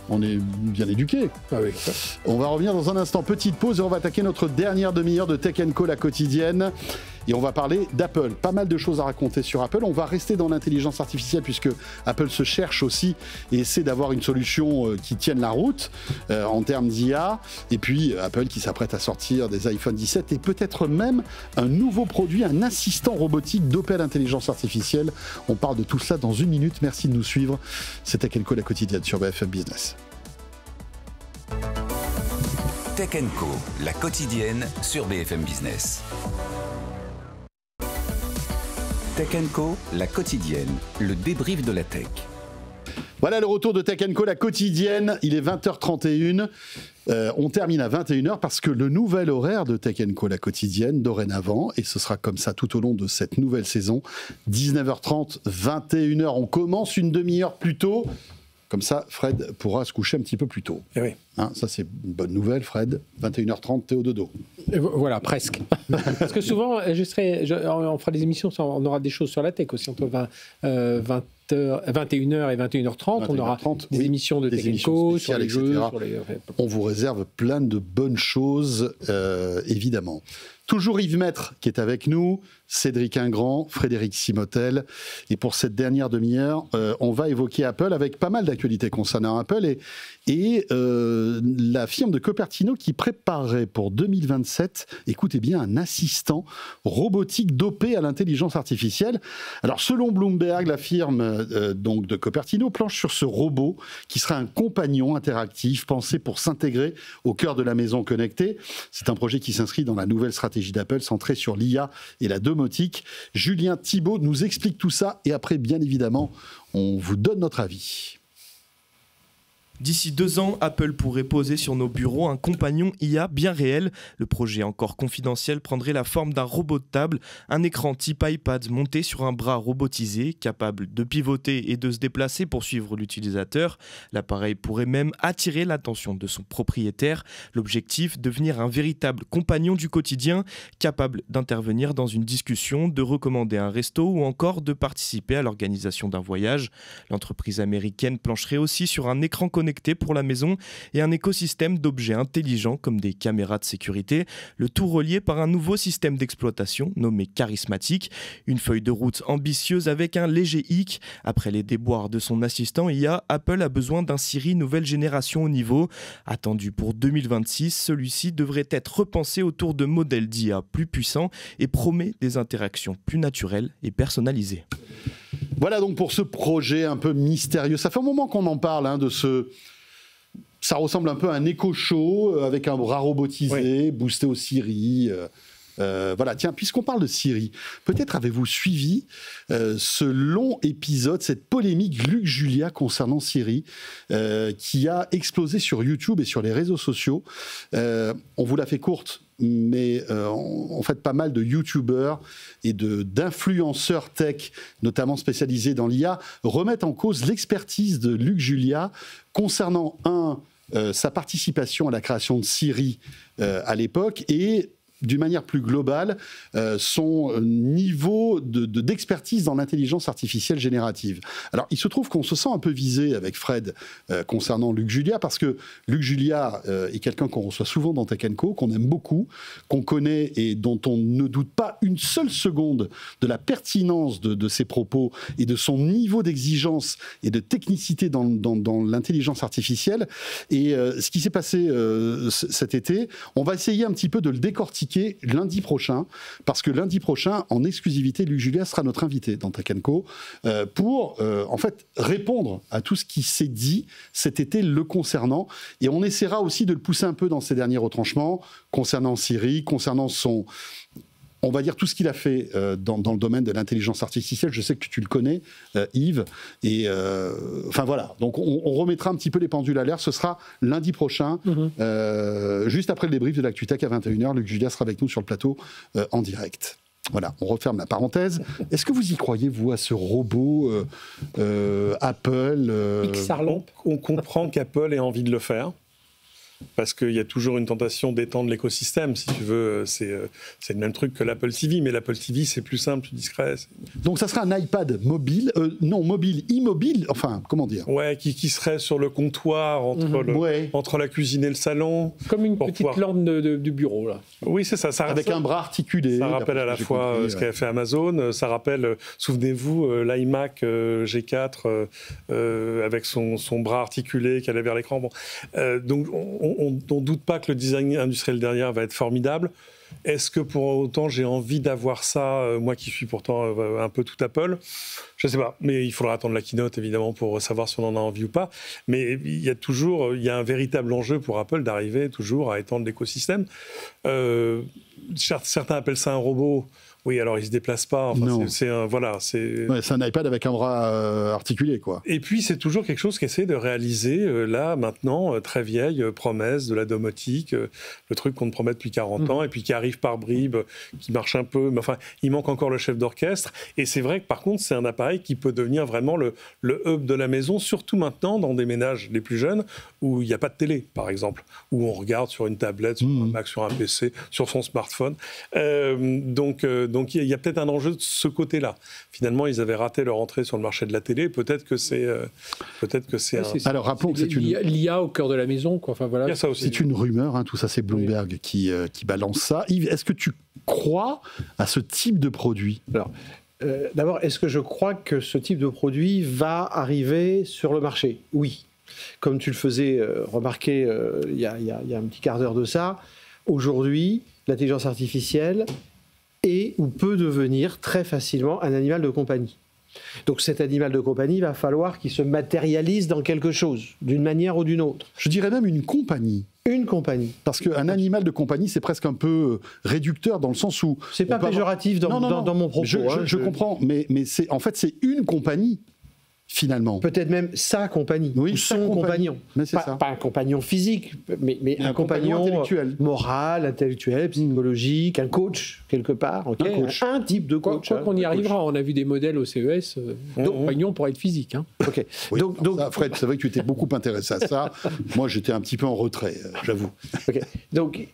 on est bien éduqués. On va revenir dans un instant. Petite pause et on va attaquer notre dernière demi-heure de Tech & Co, la quotidienne. Et on va parler d'Apple. Pas mal de choses à raconter sur Apple. On va rester dans l'intelligence artificielle puisque Apple se cherche aussi et essaie d'avoir une solution qui tienne la route en termes d'IA. Et puis Apple qui s'apprête à sortir des iPhone 17 et peut-être même un nouveau produit, un assistant robotique d'Opel Intelligence Artificielle. On parle de tout cela dans une minute. Merci de nous suivre. C'est Tech & Co, la quotidienne sur BFM Business. Tech & Co, la quotidienne sur BFM Business. Tech & Co, la quotidienne, le débrief de la tech. Voilà le retour de Tech & Co, la quotidienne. Il est 20h31. On termine à 21h parce que le nouvel horaire de Tech & Co, la quotidienne, dorénavant, et ce sera comme ça tout au long de cette nouvelle saison, 19h30, 21h. On commence une demi-heure plus tôt. Comme ça, Fred pourra se coucher un petit peu plus tôt. Et oui. Hein, ça, c'est une bonne nouvelle, Fred. 21h30, t'es au dodo. Voilà, presque. Parce que souvent, on fera des émissions, on aura des choses sur la tech aussi, entre 21h et 21h30. On aura des émissions de Tech & Co, sur les jeux. On vous réserve plein de bonnes choses, évidemment. Toujours Yves Maître qui est avec nous, Cédric Ingrand, Frédéric Simotel. Et pour cette dernière demi-heure, on va évoquer Apple avec pas mal d'actualités concernant Apple et la firme de Cupertino qui préparerait pour 2027, écoutez bien, un assistant robotique dopé à l'intelligence artificielle. Alors selon Bloomberg, la firme donc de Cupertino planche sur ce robot qui sera un compagnon interactif pensé pour s'intégrer au cœur de la maison connectée. C'est un projet qui s'inscrit dans la nouvelle stratégie d'Apple centrée sur l'IA et la domotique. Julien Thibault nous explique tout ça et après, bien évidemment, on vous donne notre avis. D'ici 2 ans, Apple pourrait poser sur nos bureaux un compagnon IA bien réel. Le projet encore confidentiel prendrait la forme d'un robot de table, un écran type iPad monté sur un bras robotisé, capable de pivoter et de se déplacer pour suivre l'utilisateur. L'appareil pourrait même attirer l'attention de son propriétaire. L'objectif, devenir un véritable compagnon du quotidien, capable d'intervenir dans une discussion, de recommander un resto ou encore de participer à l'organisation d'un voyage. L'entreprise américaine plancherait aussi sur un écran connecté pour la maison et un écosystème d'objets intelligents comme des caméras de sécurité, le tout relié par un nouveau système d'exploitation nommé Charismatic, une feuille de route ambitieuse avec un léger hic. Après les déboires de son assistant IA, Apple a besoin d'un Siri nouvelle génération haut niveau. Attendu pour 2026, celui-ci devrait être repensé autour de modèles d'IA plus puissants et promet des interactions plus naturelles et personnalisées. Voilà donc pour ce projet un peu mystérieux. Ça fait un moment qu'on en parle de ce... Ça ressemble un peu à un Echo Show avec un bras robotisé, boosté au Siri. Voilà, tiens, puisqu'on parle de Siri, peut-être avez-vous suivi ce long épisode, cette polémique Luc Julia concernant Siri, qui a explosé sur YouTube et sur les réseaux sociaux. On vous la fait courte, mais en fait pas mal de youtubeurs et d'influenceurs tech, notamment spécialisés dans l'IA, remettent en cause l'expertise de Luc Julia concernant sa participation à la création de Siri à l'époque et d'une manière plus globale, son niveau d'expertise dans l'intelligence artificielle générative. Alors, il se trouve qu'on se sent un peu visé avec Fred concernant Luc Julia, parce que Luc Julia est quelqu'un qu'on reçoit souvent dans Tech & Co, qu'on aime beaucoup, qu'on connaît et dont on ne doute pas une seule seconde de la pertinence de ses propos et de son niveau d'exigence et de technicité dans l'intelligence artificielle. Et ce qui s'est passé cet été, on va essayer un petit peu de le décortiquer lundi prochain, parce que lundi prochain, en exclusivité, Luc Julia sera notre invité dans Tech & Co pour en fait répondre à tout ce qui s'est dit cet été le concernant, et on essaiera aussi de le pousser un peu dans ses derniers retranchements concernant Siri, concernant on va dire tout ce qu'il a fait dans le domaine de l'intelligence artificielle. Je sais que tu le connais, Yves. Et enfin voilà, donc on remettra un petit peu les pendules à l'air. Ce sera lundi prochain, juste après le débrief de l'ActuTech à 21h. Luc Julia sera avec nous sur le plateau en direct. Voilà, on referme la parenthèse. Est-ce que vous y croyez, vous, à ce robot Apple On comprend qu'Apple ait envie de le faire. Parce qu'il y a toujours une tentation d'étendre l'écosystème, si tu veux. C'est le même truc que l'Apple TV, mais l'Apple TV, c'est plus simple, plus discret. Donc ça sera un iPad mobile, immobile, enfin, comment dire ? Ouais, qui serait sur le comptoir, entre la cuisine et le salon. Comme une petite lampe du bureau, là. Oui, c'est ça. Avec un bras articulé. Ça rappelle à la fois ce qu'a fait Amazon, ça rappelle, souvenez-vous, l'iMac G4 avec son bras articulé qui allait vers l'écran. Bon. Donc, on ne doute pas que le design industriel derrière va être formidable. Est-ce que pour autant j'ai envie d'avoir ça, moi qui suis pourtant un peu tout Apple ? Je ne sais pas, mais il faudra attendre la keynote évidemment pour savoir si on en a envie ou pas. Mais il y a un véritable enjeu pour Apple d'arriver toujours à étendre l'écosystème. Certains appellent ça un robot. Oui, alors il se déplace pas. Enfin, non. C'est un iPad avec un bras articulé, quoi. Et puis c'est toujours quelque chose qu'essaie de réaliser là maintenant, très vieille promesse de la domotique, le truc qu'on te promet depuis 40 ans et puis qui arrive par bribes, qui marche un peu. Mais enfin, il manque encore le chef d'orchestre. Et c'est vrai que par contre, c'est un appareil qui peut devenir vraiment le hub de la maison, surtout maintenant dans des ménages les plus jeunes où il n'y a pas de télé, par exemple, où on regarde sur une tablette, sur un Mac, sur un PC, sur son smartphone. Donc il y a peut-être un enjeu de ce côté-là. Finalement, ils avaient raté leur entrée sur le marché de la télé. Peut-être que c'est Alors rappelons que c'est l'IA au cœur de la maison, quoi. Enfin voilà. C'est une rumeur, hein, tout ça, c'est Bloomberg qui balance ça. Yves, est-ce que tu crois à ce type de produit ? Alors, d'abord, est-ce que je crois que ce type de produit va arriver sur le marché ? Oui. Comme tu le faisais remarquer il y a un petit quart d'heure de ça, aujourd'hui, l'intelligence artificielle est ou peut devenir très facilement un animal de compagnie. Donc cet animal de compagnie, il va falloir qu'il se matérialise dans quelque chose, d'une manière ou d'une autre. Je dirais même une compagnie. Une compagnie. Parce qu'un animal de compagnie, c'est presque un peu réducteur dans le sens où... C'est pas péjoratif dans mon propos. Je comprends, mais en fait, c'est une compagnie. Finalement. Peut-être même sa compagnie, ou son compagnon. Mais c'est pas un compagnon physique, mais un compagnon intellectuel. Moral, intellectuel, psychologique, un coach, quelque part. Okay, un type de coach. Quoi qu'on y arrivera, on a vu des modèles au CES, compagnon pour être physique. Hein. Okay. Oui, donc ça, Fred, c'est vrai que tu étais beaucoup intéressé à ça. Moi, j'étais un petit peu en retrait, j'avoue. Okay. Donc,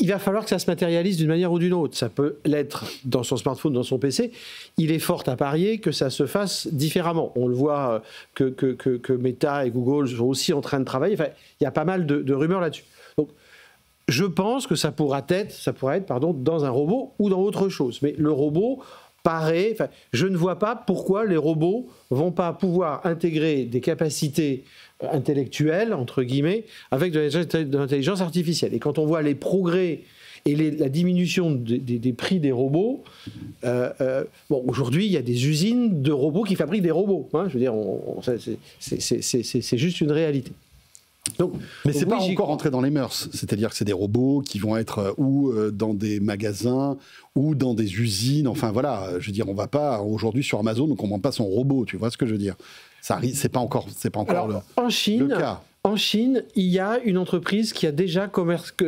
il va falloir que ça se matérialise d'une manière ou d'une autre. Ça peut l'être dans son smartphone, dans son PC. Il est fort à parier que ça se fasse différemment. On le voit que Meta et Google sont aussi en train de travailler. Enfin, il y a pas mal de rumeurs là-dessus. Donc, je pense que ça pourrait être dans un robot ou dans autre chose. Mais le robot paraît... Enfin, je ne vois pas pourquoi les robots ne vont pas pouvoir intégrer des capacités intellectuelle, entre guillemets, avec de l'intelligence artificielle. Et quand on voit les progrès et la diminution des prix des robots, aujourd'hui, il y a des usines de robots qui fabriquent des robots. Hein, je veux dire, c'est juste une réalité. Mais c'est pas encore entré dans les mœurs. C'est-à-dire que c'est des robots qui vont être ou dans des magasins ou dans des usines. Enfin voilà, je veux dire, on va pas aujourd'hui sur Amazon, on ne commande pas son robot. Tu vois ce que je veux dire ? C'est pas encore Alors, le cas. En Chine, il y a une entreprise qui a déjà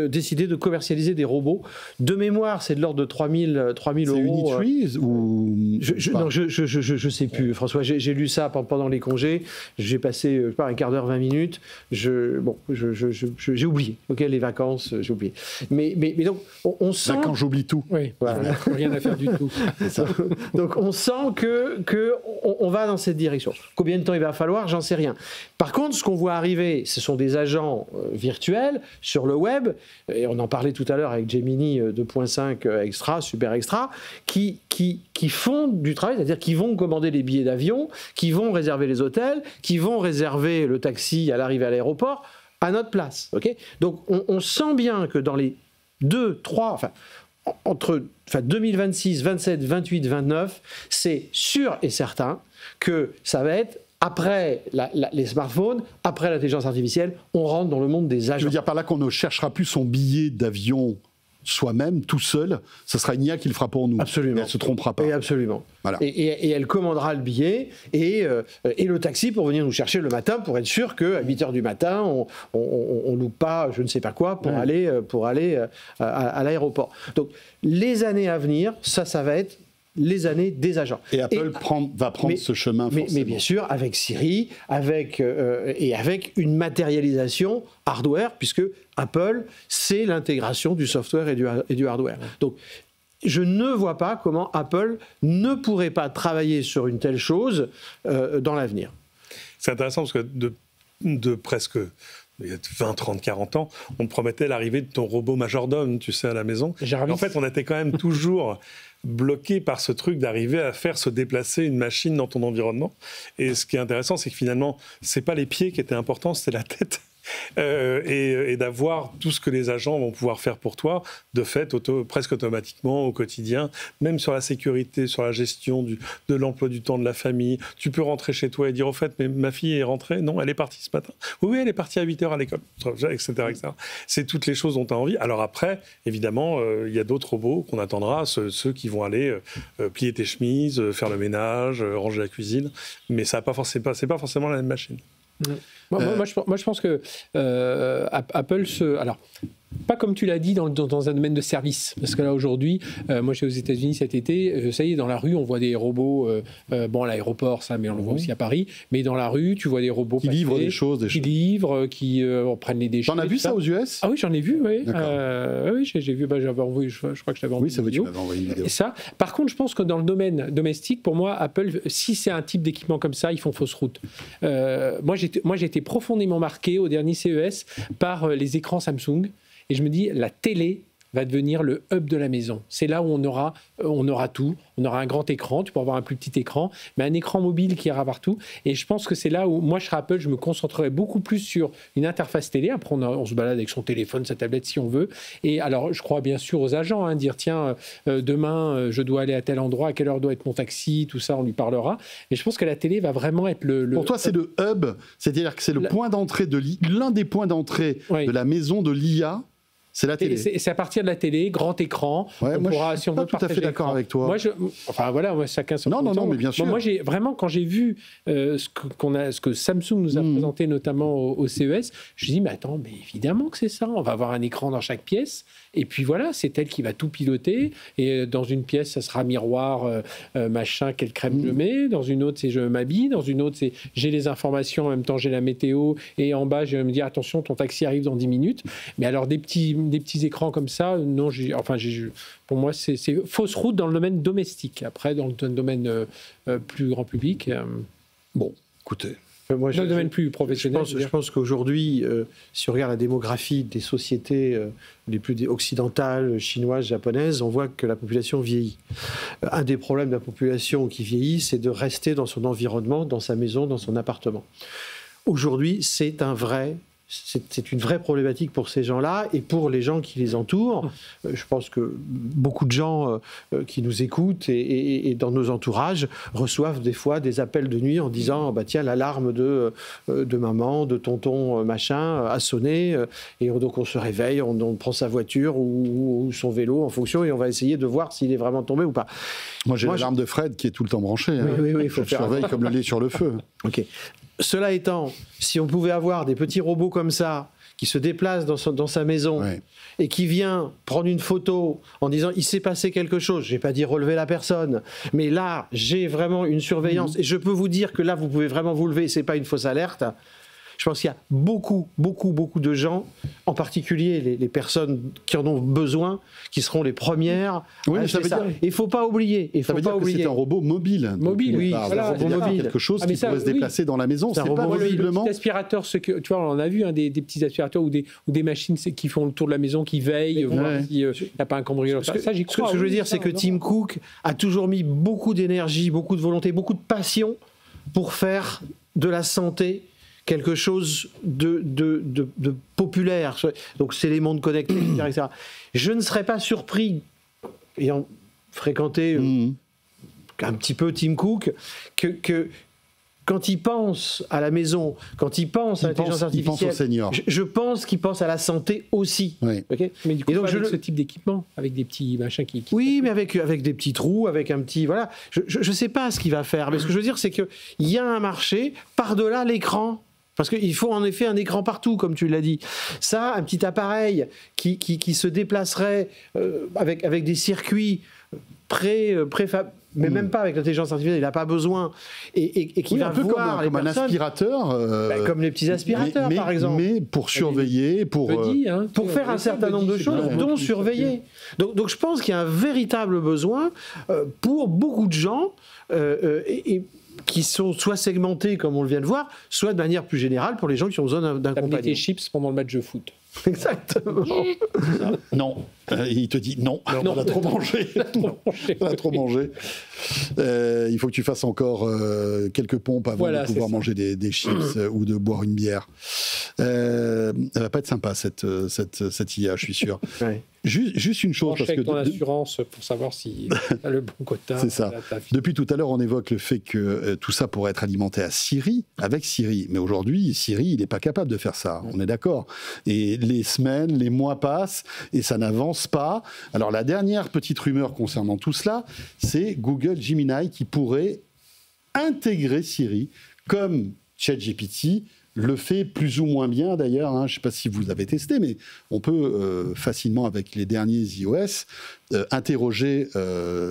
décidé de commercialiser des robots. De mémoire, c'est de l'ordre de 3 000 euros. C'est Unitree ou... Je sais plus, François. J'ai lu ça pendant les congés. J'ai passé un quart d'heure, 20 minutes. J'ai oublié. Okay, les vacances, j'ai oublié. Mais donc, on sent... Quand j'oublie tout. Oui, voilà. Rien à faire du tout. Ça. Donc, on sent qu'on va dans cette direction. Combien de temps il va falloir, j'en sais rien. Par contre, ce qu'on voit arriver, ce sont des agents virtuels sur le web, et on en parlait tout à l'heure avec Gemini 2.5 extra, super extra, qui font du travail, c'est-à-dire qui vont commander les billets d'avion, qui vont réserver les hôtels, qui vont réserver le taxi à l'arrivée à l'aéroport à notre place. Okay, donc on sent bien que dans les 2026, 27, 28, 29, c'est sûr et certain que ça va être après les smartphones, après l'intelligence artificielle, on rentre dans le monde des agents. Je veux dire par là qu'on ne cherchera plus son billet d'avion soi-même, tout seul, ce sera une IA qui le fera pour nous. Absolument. Et elle ne se trompera pas. Et absolument. Voilà. Et elle commandera le billet et le taxi pour venir nous chercher le matin, pour être sûr qu'à 8h du matin, on loupe pas je ne sais pas quoi pour aller à l'aéroport. Donc, les années à venir, ça va être les années des agents. Et Apple va prendre ce chemin forcément. Mais bien sûr, avec Siri, avec une matérialisation hardware, puisque Apple, c'est l'intégration du software et du hardware. Donc, je ne vois pas comment Apple ne pourrait pas travailler sur une telle chose dans l'avenir. C'est intéressant parce que de presque... il y a 20, 30, 40 ans, on te promettait l'arrivée de ton robot majordome, tu sais, à la maison. En fait, on était quand même toujours bloqué par ce truc d'arriver à faire se déplacer une machine dans ton environnement. Et ce qui est intéressant, c'est que finalement, c'est pas les pieds qui étaient importants, c'était la tête. et d'avoir tout ce que les agents vont pouvoir faire pour toi, de fait, presque automatiquement, au quotidien, même sur la sécurité, sur la gestion de l'emploi du temps de la famille. Tu peux rentrer chez toi et dire, au fait, mais ma fille est rentrée? Non, elle est partie ce matin. Oui, elle est partie à 8h à l'école, etc., etc. C'est toutes les choses dont tu as envie. Alors après, évidemment, il y a d'autres robots qu'on attendra, ceux qui vont aller plier tes chemises, faire le ménage, ranger la cuisine, mais c'est pas forcément la même machine. Moi, je pense que Apple alors, pas comme tu l'as dit dans un domaine de service, parce que là aujourd'hui, moi j'étais aux États-Unis cet été, ça y est, dans la rue on voit des robots, bon à l'aéroport ça, mais on le voit aussi à Paris, mais dans la rue tu vois des robots qui livrent des choses, qui prennent les déchets. T'en as vu ça aux US? Ah oui, j'en ai vu, oui. Oui, j'ai vu, j'avais envoyé, je crois que je t'avais envoyé une vidéo. Oui, ça, tu m'avais envoyé une vidéo. Et ça, par contre, je pense que dans le domaine domestique, pour moi, Apple, si c'est un type d'équipement comme ça, ils font fausse route. Moi j'ai été profondément marqué au dernier CES par les écrans Samsung. Et je me dis, la télé va devenir le hub de la maison. C'est là où on aura tout. On aura un grand écran, tu peux avoir un plus petit écran, mais un écran mobile qui ira partout. Et je pense que c'est là où, moi, je serais Apple, je me concentrerai beaucoup plus sur une interface télé. Après, on se balade avec son téléphone, sa tablette, si on veut. Et alors, je crois bien sûr aux agents, dire, tiens, demain, je dois aller à tel endroit, à quelle heure doit être mon taxi, tout ça, on lui parlera. Mais je pense que la télé va vraiment être le Pour toi, c'est le hub, c'est-à-dire que c'est le point d'entrée l'un des points d'entrée de la maison de l'IA. C'est la télé. C'est à partir de la télé, grand écran. Ouais, on pourra, si on veut, tout à fait d'accord avec toi. Moi, enfin voilà, chacun son. Non, mais bien sûr. Moi, vraiment, quand j'ai vu ce que Samsung nous a présenté, notamment au CES, je me suis dit, mais attends, mais évidemment que c'est ça. On va avoir un écran dans chaque pièce. Et puis voilà, c'est elle qui va tout piloter. Et dans une pièce, ça sera miroir, machin, quelle crème je mets. Dans une autre, c'est je m'habille. Dans une autre, c'est j'ai les informations, en même temps, j'ai la météo. Et en bas, je vais me dire, attention, ton taxi arrive dans 10 minutes. Mais alors, des petits écrans comme ça, non, pour moi, c'est fausse route dans le domaine domestique. Après, dans le domaine plus grand public. Bon, écoutez. Moi, dans le domaine plus professionnel. Je pense qu'aujourd'hui, si on regarde la démographie des sociétés les plus occidentales, chinoises, japonaises, on voit que la population vieillit. Un des problèmes de la population qui vieillit, c'est de rester dans son environnement, dans sa maison, dans son appartement. Aujourd'hui, c'est une vraie problématique pour ces gens-là et pour les gens qui les entourent. Je pense que beaucoup de gens qui nous écoutent et dans nos entourages reçoivent des fois des appels de nuit en disant bah, « Tiens, l'alarme de maman, de tonton machin a sonné. » Et donc on se réveille, on prend sa voiture ou son vélo en fonction et on va essayer de voir s'il est vraiment tombé ou pas. Moi, j'ai l'alarme de Fred qui est tout le temps branchée. Oui, il faut faire. Je surveille comme le lait sur le feu. Ok. Cela étant, si on pouvait avoir des petits robots comme ça, qui se déplacent dans sa maison et qui vient prendre une photo en disant « il s'est passé quelque chose », je ne vais pas dire relever la personne, mais là, j'ai vraiment une surveillance et je peux vous dire que là, vous pouvez vraiment vous lever, ce n'est pas une fausse alerte. Je pense qu'il y a beaucoup de gens, en particulier les personnes qui en ont besoin, qui seront les premières. Oui, mais ça veut dire... Il ne faut pas oublier. Ça veut dire que c'est un robot mobile. Mobile, oui. Voilà, un robot mobile. Quelque chose qui pourrait se déplacer dans la maison. C'est pas visiblement... Le petit aspirateur, tu vois, on en a vu des petits aspirateurs ou des machines qui font le tour de la maison, qui veillent, voir s'il n'y a pas un cambrioleur. Ça, j'y crois. Ce que je veux dire, c'est que Tim Cook a toujours mis beaucoup d'énergie, beaucoup de volonté, beaucoup de passion pour faire de la santé quelque chose de populaire. Donc, c'est les mondes connectés, etc. Je ne serais pas surpris, ayant fréquenté un petit peu Tim Cook, que quand il pense à la maison, quand il pense à l'intelligence artificielle, il pense aux seniors. Je pense qu'il pense à la santé aussi. Oui. Okay, mais du coup, donc avec ce type d'équipement, avec des petits machins qui... Oui, mais avec des petits trous, avec un petit... Voilà. Je ne sais pas ce qu'il va faire, mais ce que je veux dire, c'est qu'il y a un marché par-delà l'écran. Parce qu'il faut en effet un écran partout, comme tu l'as dit. Ça, un petit appareil qui se déplacerait avec des circuits mais même pas avec l'intelligence artificielle, il n'a pas besoin, et qui va voir comme un aspirateur, comme les petits aspirateurs par exemple, mais pour surveiller, pour faire un certain nombre de choses, dont surveiller. Donc je pense qu'il y a un véritable besoin pour beaucoup de gens qui sont soit segmentés comme on le vient de voir, soit de manière plus générale pour les gens qui ont besoin d'un compagnon. Tes chips pendant le match de foot. Exactement. Non. Il te dit non, on a trop mangé. On a trop mangé. Il faut que tu fasses encore quelques pompes avant de pouvoir manger des chips ou de boire une bière. Elle va pas être sympa cette IA, je suis sûr. Ouais. Juste une chose. Parce que ton assurance pour savoir si tu as le bon quota. C'est ça. Depuis tout à l'heure, on évoque le fait que tout ça pourrait être alimenté à Siri, avec Siri. Mais aujourd'hui, Siri, il n'est pas capable de faire ça. On est d'accord. Et les semaines, les mois passent et ça n'avance pas. Alors la dernière petite rumeur concernant tout cela, c'est Google Gemini qui pourrait intégrer Siri comme ChatGPT le fait plus ou moins bien d'ailleurs, hein. Je ne sais pas si vous avez testé, mais on peut facilement avec les derniers iOS interroger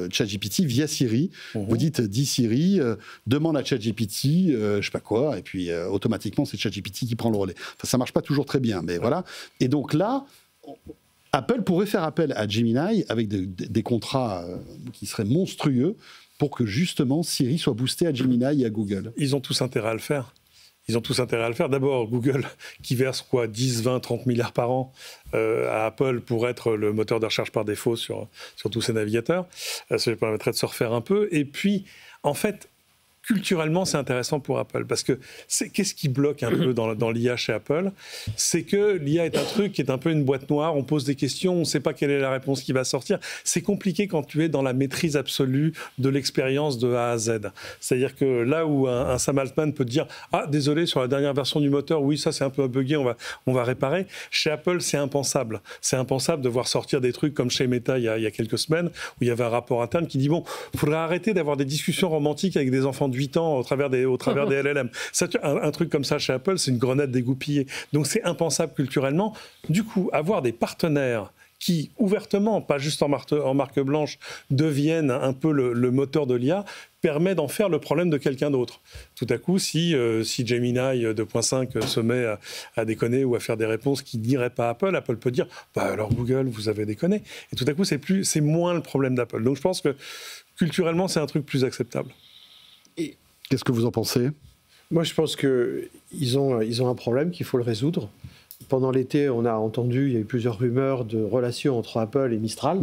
ChatGPT via Siri. Vous dites, dis Siri, demande à ChatGPT, je ne sais pas quoi, et puis automatiquement c'est ChatGPT qui prend le relais. Enfin, ça ne marche pas toujours très bien, mais voilà. Et donc là, Apple pourrait faire appel à Gemini avec des contrats qui seraient monstrueux pour que justement Siri soit boosté à Gemini et à Google. Ils ont tous intérêt à le faire. D'abord, Google, qui verse 10, 20, 30 milliards par an à Apple pour être le moteur de recherche par défaut sur tous ces navigateurs. Ça lui permettrait de se refaire un peu. Et puis, en fait, culturellement, c'est intéressant pour Apple, parce que qu'est-ce qui bloque un peu dans l'IA chez Apple? C'est que l'IA est un truc qui est un peu une boîte noire, on pose des questions, on ne sait pas quelle est la réponse qui va sortir. C'est compliqué quand tu es dans la maîtrise absolue de l'expérience de A à Z. C'est-à-dire que là où un Sam Altman peut te dire « Ah, désolé, sur la dernière version du moteur, oui, ça c'est un peu bugué, on va réparer », chez Apple, c'est impensable. C'est impensable de voir sortir des trucs comme chez Meta il y a quelques semaines, où il y avait un rapport interne qui dit « Bon, il faudrait arrêter d'avoir des discussions romantiques avec des enfants de 8 ans au travers des LLM. » Un truc comme ça chez Apple, c'est une grenade dégoupillée. Donc c'est impensable culturellement. Du coup, avoir des partenaires qui, ouvertement, pas juste en marque blanche, deviennent un peu le moteur de l'IA, permet d'en faire le problème de quelqu'un d'autre. Tout à coup, si Gemini 2.5 se met à déconner ou à faire des réponses qui n'iraient pas à Apple, Apple peut dire « Bah alors Google, vous avez déconné ». Et tout à coup, c'est moins le problème d'Apple. Donc je pense que culturellement, c'est un truc plus acceptable. Qu'est-ce que vous en pensez? Moi, je pense qu'ils ont un problème qu'il faut le résoudre. Pendant l'été, on a entendu, il y a eu plusieurs rumeurs de relations entre Apple et Mistral.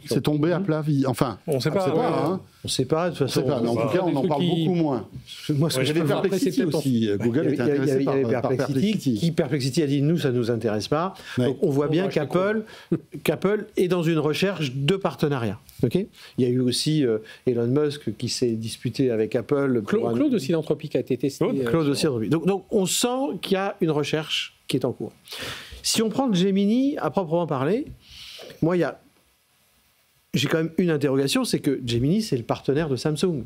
C'est tombé à plat. Enfin, on ne sait pas. On ne sait pas, de toute façon. Mais en tout cas, on en parle beaucoup moins. Moi, ce que j'avais Perplexity aussi. Google était intéressé par Perplexity. Perplexity a dit, nous, ça ne nous intéresse pas. Donc, on voit bien qu'Apple est dans une recherche de partenariat. Il y a eu aussi Elon Musk qui s'est disputé avec Apple. Claude aussi d'Anthropic a été testé. Claude aussi d'Anthropic. Donc, on sent qu'il y a une recherche qui est en cours. Si on prend Gemini à proprement parler, moi, j'ai quand même une interrogation, c'est que Gemini, c'est le partenaire de Samsung.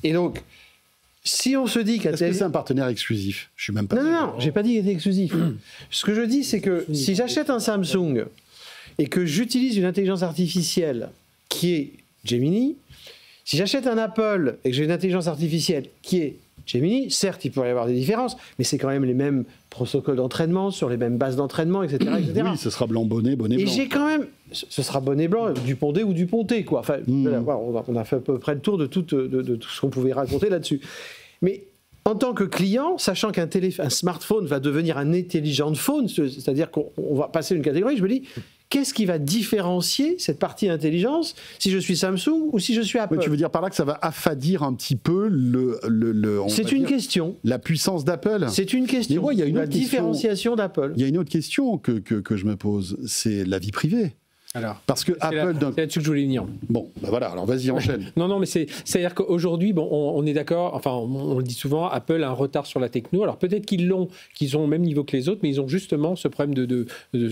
Et donc, si on se dit qu'à Est-ce que c'est un partenaire exclusif? Je suis même pas. Non, j'ai pas dit qu'il était exclusif. Ce que je dis, c'est que si j'achète un Samsung et que j'utilise une intelligence artificielle qui est Gemini, si j'achète un Apple et que j'ai une intelligence artificielle qui est Gemini, certes, il pourrait y avoir des différences, mais c'est quand même les mêmes protocoles d'entraînement, sur les mêmes bases d'entraînement, etc., etc. Oui, ce sera bonnet, blanc. Et j'ai quand même... Ce sera bonnet blanc, Dupondé ou Duponté, quoi. Enfin, on a fait à peu près le tour de tout ce qu'on pouvait raconter là-dessus. Mais en tant que client, sachant qu'un smartphone va devenir un intelligent phone, c'est-à-dire qu'on va passer une catégorie, je me dis... Qu'est-ce qui va différencier cette partie intelligence si je suis Samsung ou si je suis Apple? Mais tu veux dire par là que ça va affadir un petit peu c'est une question. La puissance d'Apple? C'est une question. Moi, il y a une autre différenciation d'Apple. Il y a une autre question que je me pose, c'est la vie privée. Alors, parce que Apple... C'est là-dessus que je voulais venir. Bon, ben voilà, alors vas-y, enchaîne. Non, mais c'est-à-dire qu'aujourd'hui, on est d'accord, enfin, on le dit souvent, Apple a un retard sur la techno. Alors peut-être qu'ils ont au même niveau que les autres, mais ils ont justement ce problème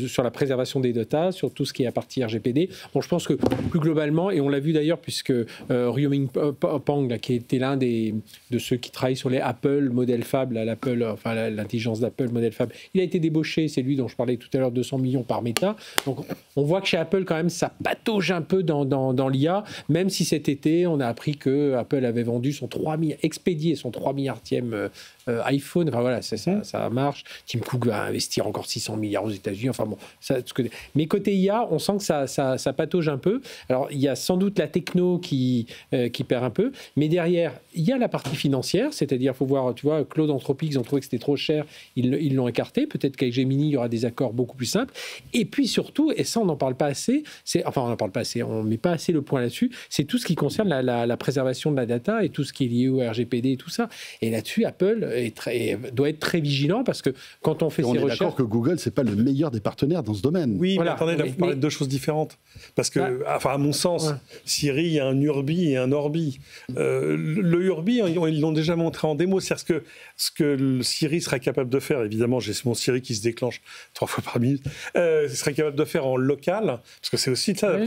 sur la préservation des data, sur tout ce qui est à partie RGPD. Bon, je pense que plus globalement, et on l'a vu d'ailleurs, puisque Ryoming Pang, là, qui était l'un de ceux qui travaillent sur les Apple modèle Fab, l'intelligence d'Apple modèle Fab, il a été débauché, c'est lui dont je parlais tout à l'heure, 200 millions par Meta. Donc on voit que chez Apple, quand même, ça patauge un peu dans l'IA, même si cet été, on a appris que Apple avait vendu expédié son 3 milliardième iPhone. Enfin voilà, ça marche. Tim Cook va investir encore 600 milliards aux États-Unis. Enfin bon, mais côté IA, on sent que ça patauge un peu. Alors, il y a sans doute la techno qui perd un peu, mais derrière, il y a la partie financière, c'est-à-dire, il faut voir, tu vois, Claude Anthropic, ils ont trouvé que c'était trop cher, ils l'ont écarté. Peut-être qu'avec Gemini, il y aura des accords beaucoup plus simples. Et puis surtout, et ça, on n'en parle pas assez, on n'en parle pas assez, on ne met pas assez le point là-dessus, c'est tout ce qui concerne la préservation de la data et tout ce qui est lié au RGPD et tout ça. Et là-dessus, Apple doit être très vigilant parce que quand on fait ses recherches... On est d'accord que Google, c'est pas le meilleur des partenaires dans ce domaine. Oui, voilà, mais attendez, là, vous parlez de deux choses différentes. Parce que, à mon sens, Siri, il y a un Urbi et un Orbi. Le Urbi, ils l'ont déjà montré en démo. C'est-à-dire ce que le Siri serait capable de faire, évidemment, j'ai mon Siri qui se déclenche 3 fois par minute, serait capable de faire en local, parce que c'est aussi ça la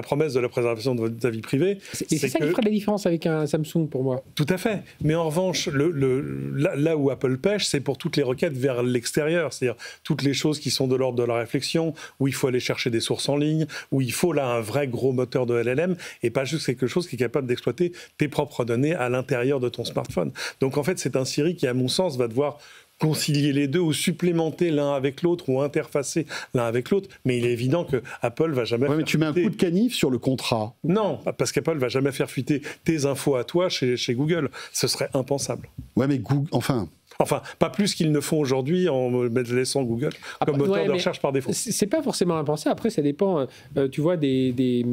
promesse de la préservation de ta vie privée. C'est ça qui ferait la différence avec un Samsung pour moi. Tout à fait. Mais en revanche, là où Apple pêche, c'est pour toutes les requêtes vers l'extérieur, c'est-à-dire toutes les choses qui sont de l'ordre de la réflexion, où il faut aller chercher des sources en ligne, où il faut là un vrai gros moteur de LLM, et pas juste quelque chose qui est capable d'exploiter tes propres données à l'intérieur de ton smartphone. Donc en fait, c'est un Siri qui, à mon sens, va devoir concilier les deux ou supplémenter l'un avec l'autre ou interfacer l'un avec l'autre. Mais il est évident que Apple va jamais... mais tu mets un coup de canif sur le contrat. Non, parce qu'Apple va jamais faire fuiter tes infos à toi chez Google. Ce serait impensable. Ouais, mais Google... Enfin, pas plus qu'ils ne font aujourd'hui en laissant Google comme moteur de recherche par défaut. C'est pas forcément impensé. Après, ça dépend, tu vois, des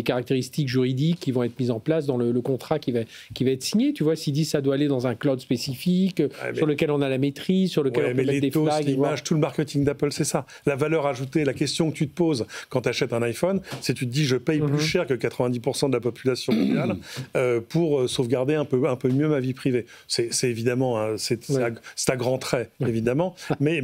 caractéristiques juridiques qui vont être mises en place dans le contrat qui va être signé. Tu vois, s'il dit ça doit aller dans un cloud spécifique, sur lequel on a la maîtrise, sur lequel on peut mettre des flags. L'image, tout le marketing d'Apple, c'est ça. La valeur ajoutée, la question que tu te poses quand tu achètes un iPhone, c'est tu te dis je paye plus cher que 90% de la population mondiale pour sauvegarder un peu mieux ma vie privée. C'est évidemment... C'est à grands traits, évidemment, mais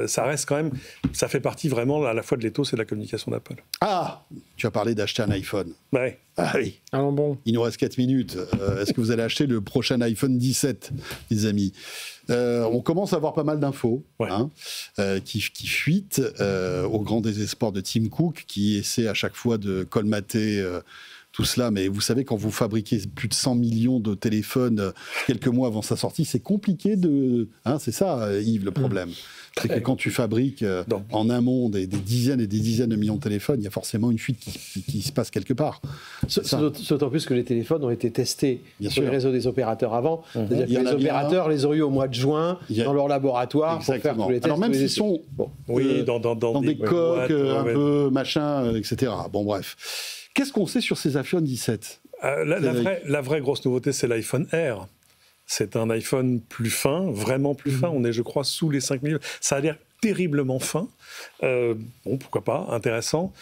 ça reste quand même, ça fait partie vraiment à la fois de l'éthos et de la communication d'Apple. Ah, tu as parlé d'acheter un iPhone. Ouais. Ah oui. Alors bon. Il nous reste 4 minutes. Est-ce que vous allez acheter le prochain iPhone 17, les amis ? On commence à avoir pas mal d'infos qui fuitent au grand désespoir de Tim Cook, qui essaie à chaque fois de colmater... tout cela, mais vous savez, quand vous fabriquez plus de 100 millions de téléphones quelques mois avant sa sortie, c'est compliqué de... c'est ça, Yves, le problème. C'est que quand tu fabriques en amont des dizaines et des dizaines de millions de téléphones, il y a forcément une fuite qui se passe quelque part. D'autant plus que les téléphones ont été testés sur les réseaux des opérateurs avant. C'est-à-dire que les opérateurs les ont eu au mois de juin dans leur laboratoire pour faire tous les tests. Alors même s'ils sont dans des coques un peu machin, etc. Bon, bref. Qu'est-ce qu'on sait sur ces iPhone 17 la vraie grosse nouveauté, c'est l'iPhone Air. C'est un iPhone plus fin, vraiment plus fin. On est, je crois, sous les 5 000. Ça a l'air terriblement fin. Pourquoi pas, intéressant.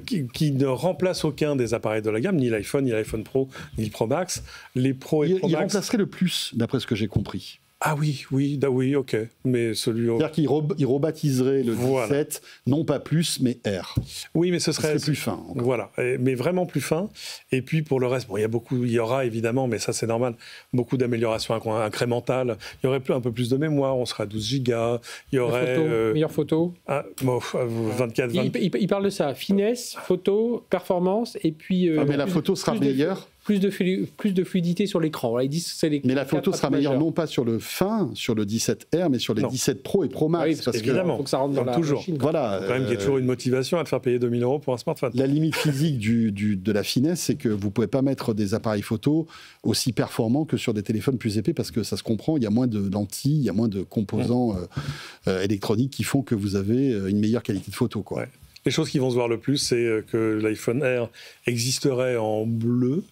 Qui ne remplace aucun des appareils de la gamme, ni l'iPhone, ni l'iPhone Pro, ni le Pro Max. Les Pro et Pro Max... Il remplacerait le plus, d'après ce que j'ai compris. Ah oui, ok. Mais celui... C'est-à-dire qu'il rebaptiserait le 17, non pas plus, mais R. Oui, mais ce serait plus fin. Encore. Voilà, mais vraiment plus fin. Et puis pour le reste, il y aura évidemment, mais ça c'est normal, beaucoup d'améliorations incrémentales. Il y aurait un peu plus de mémoire, on sera à 12 gigas. Il y aurait... Meilleure photo. 24... Il parle de ça, finesse, photo, performance, et puis... mais la photo sera meilleure. Plus de fluidité sur l'écran. Ils disent mais la photo sera meilleure non pas sur le 17R, mais sur les 17 Pro et Pro Max. Oui, parce évidemment. Il faut que ça rentre dans la machine. Voilà. Quand même, il y a toujours une motivation à te faire payer 2 000 € pour un smartphone. La limite physique de la finesse, c'est que vous ne pouvez pas mettre des appareils photo aussi performants que sur des téléphones plus épais, parce que ça se comprend, il y a moins de lentilles, il y a moins de composants électroniques qui font que vous avez une meilleure qualité de photo. Quoi. Ouais. Les choses qui vont se voir le plus, c'est que l'iPhone Air existerait en bleu,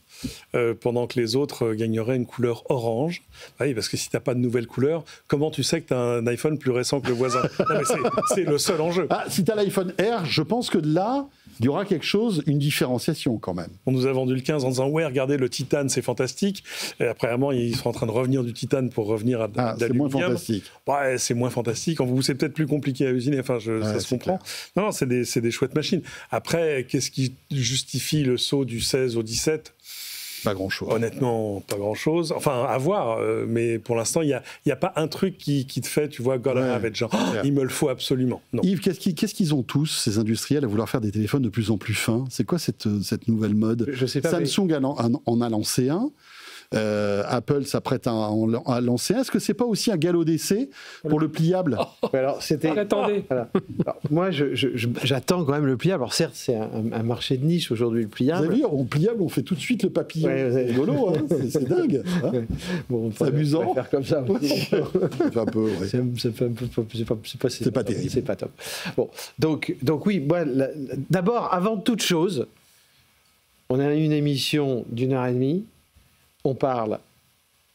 pendant que les autres gagneraient une couleur orange. Oui, parce que si tu n'as pas de nouvelle couleur, comment tu sais que tu as un iPhone plus récent que le voisin? C'est le seul enjeu. Si tu as l'iPhone Air, je pense que là, il y aura quelque chose, une différenciation quand même. On nous a vendu le 15 en disant « Ouais, regardez, le titane, c'est fantastique ». Et après, ils sont en train de revenir du titane pour revenir à l'aluminium. C'est moins fantastique. Ouais, c'est moins fantastique. C'est peut-être plus compliqué à usiner. Enfin, ça se comprend. Clair. Non, c'est des chouettes machines. Après, qu'est-ce qui justifie le saut du 16 au 17 ? Pas grand-chose. Honnêtement, pas grand-chose. Enfin, à voir, mais pour l'instant, il n'y a pas un truc qui te fait, tu vois, gotta have it, genre, il me le faut absolument. Non. Yves, qu'est-ce qu'ils ont tous, ces industriels, à vouloir faire des téléphones de plus en plus fins? C'est quoi cette nouvelle mode? Je sais pas, Samsung en a lancé un. Apple s'apprête à lancer un. Est-ce que c'est pas aussi un galop d'essai pour le pliable? Alors, attendez. Voilà. Alors, moi, j'attends quand même le pliable. Alors certes, c'est un marché de niche aujourd'hui, le pliable. Vous avez vu, en pliable, on fait tout de suite le papillon. C'est rigolo, hein, c'est dingue. Hein, bon, c'est amusant. On va faire comme ça. C'est un peu. Ouais. C'est pas terrible. C'est pas top. Bon, donc oui. Moi, d'abord, avant toute chose, on a une émission d'1h30. On parle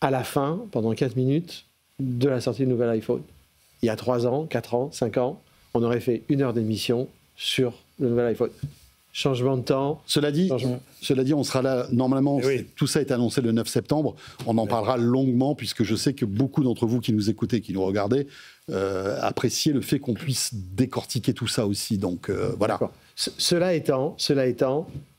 à la fin, pendant 4 minutes, de la sortie du nouvel iPhone. Il y a 3 ans, 4 ans, 5 ans, on aurait fait 1 heure d'émission sur le nouvel iPhone. Changement de temps. Cela dit, on sera là, normalement, tout ça est annoncé le 9 septembre. On en parlera longuement, puisque je sais que beaucoup d'entre vous qui nous écoutez, qui nous regardez, appréciez le fait qu'on puisse décortiquer tout ça aussi. Donc, voilà. Cela étant,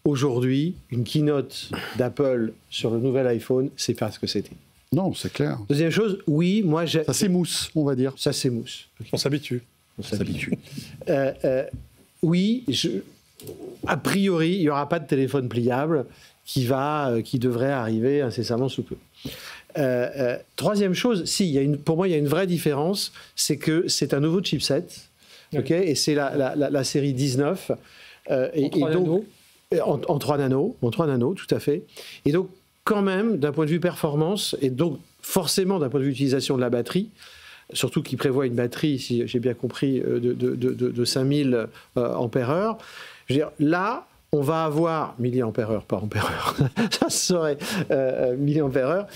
aujourd'hui, une keynote d'Apple sur le nouvel iPhone, c'est pas ce que c'était. Non, c'est clair. Deuxième chose, oui, moi j'ai... Ça s'émousse, on va dire. Ça s'émousse. Okay. On s'habitue. Oui, a priori, il n'y aura pas de téléphone pliable qui devrait arriver incessamment sous peu. Troisième chose, pour moi, il y a une vraie différence, c'est que c'est un nouveau chipset, okay, et c'est la série 19. En 3 nanos, tout à fait. Et donc, quand même, d'un point de vue performance, et donc forcément d'un point de vue utilisation de la batterie, surtout qu'il prévoit une batterie, si j'ai bien compris, de 5000 ampères-heure, je veux dire, là, on va avoir milliampères-heure, pas ampères-heure, ça serait milliampères-heure.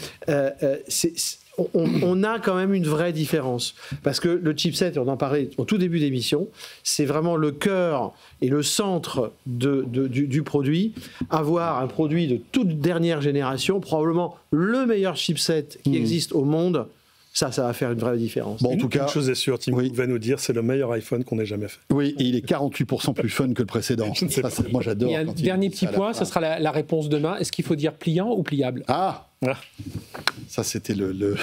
On a quand même une vraie différence. Parce que le chipset, on en parlait au tout début d'émission, c'est vraiment le cœur et le centre du produit. Avoir un produit de toute dernière génération, probablement le meilleur chipset qui existe au monde, ça va faire une vraie différence. Bon, en tout cas, une chose est sûre, Tim Cook va nous dire, c'est le meilleur iPhone qu'on ait jamais fait. Oui, et il est 48% plus fun que le précédent. Moi, j'adore. Il y a un dernier petit point, ça sera la réponse demain. Est-ce qu'il faut dire pliant ou pliable? Ça, c'était le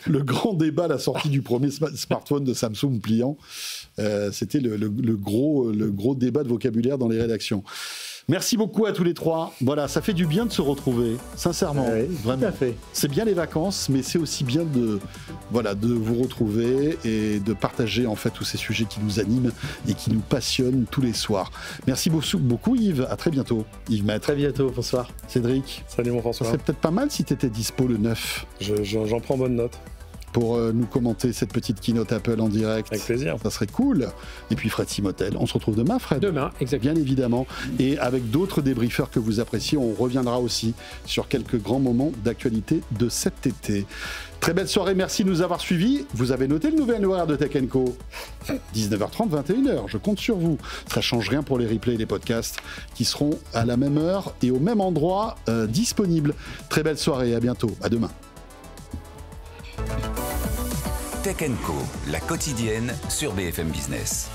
grand débat à la sortie du premier smartphone de Samsung pliant. C'était le gros débat de vocabulaire dans les rédactions. Merci beaucoup à tous les trois. Voilà, ça fait du bien de se retrouver, sincèrement. Oui, vraiment. Tout à fait. C'est bien les vacances, mais c'est aussi bien de vous retrouver et de partager en fait tous ces sujets qui nous animent et qui nous passionnent tous les soirs. Merci beaucoup Yves, à très bientôt. Yves Maître. Très bientôt, bonsoir. Cédric. Salut mon François. C'est peut-être pas mal si tu étais dispo le 9. J'en prends bonne note. Pour nous commenter cette petite keynote Apple en direct. Avec plaisir. Ça serait cool. Et puis Fred Simotel, on se retrouve demain, Fred. Demain, exactement. Bien évidemment. Et avec d'autres débriefeurs que vous appréciez, on reviendra aussi sur quelques grands moments d'actualité de cet été. Très belle soirée, merci de nous avoir suivis. Vous avez noté le nouvel horaire de Tech & Co. 19h30, 21h, je compte sur vous. Ça change rien pour les replays et les podcasts qui seront à la même heure et au même endroit disponibles. Très belle soirée, à bientôt, à demain. Tech & Co, la quotidienne sur BFM Business.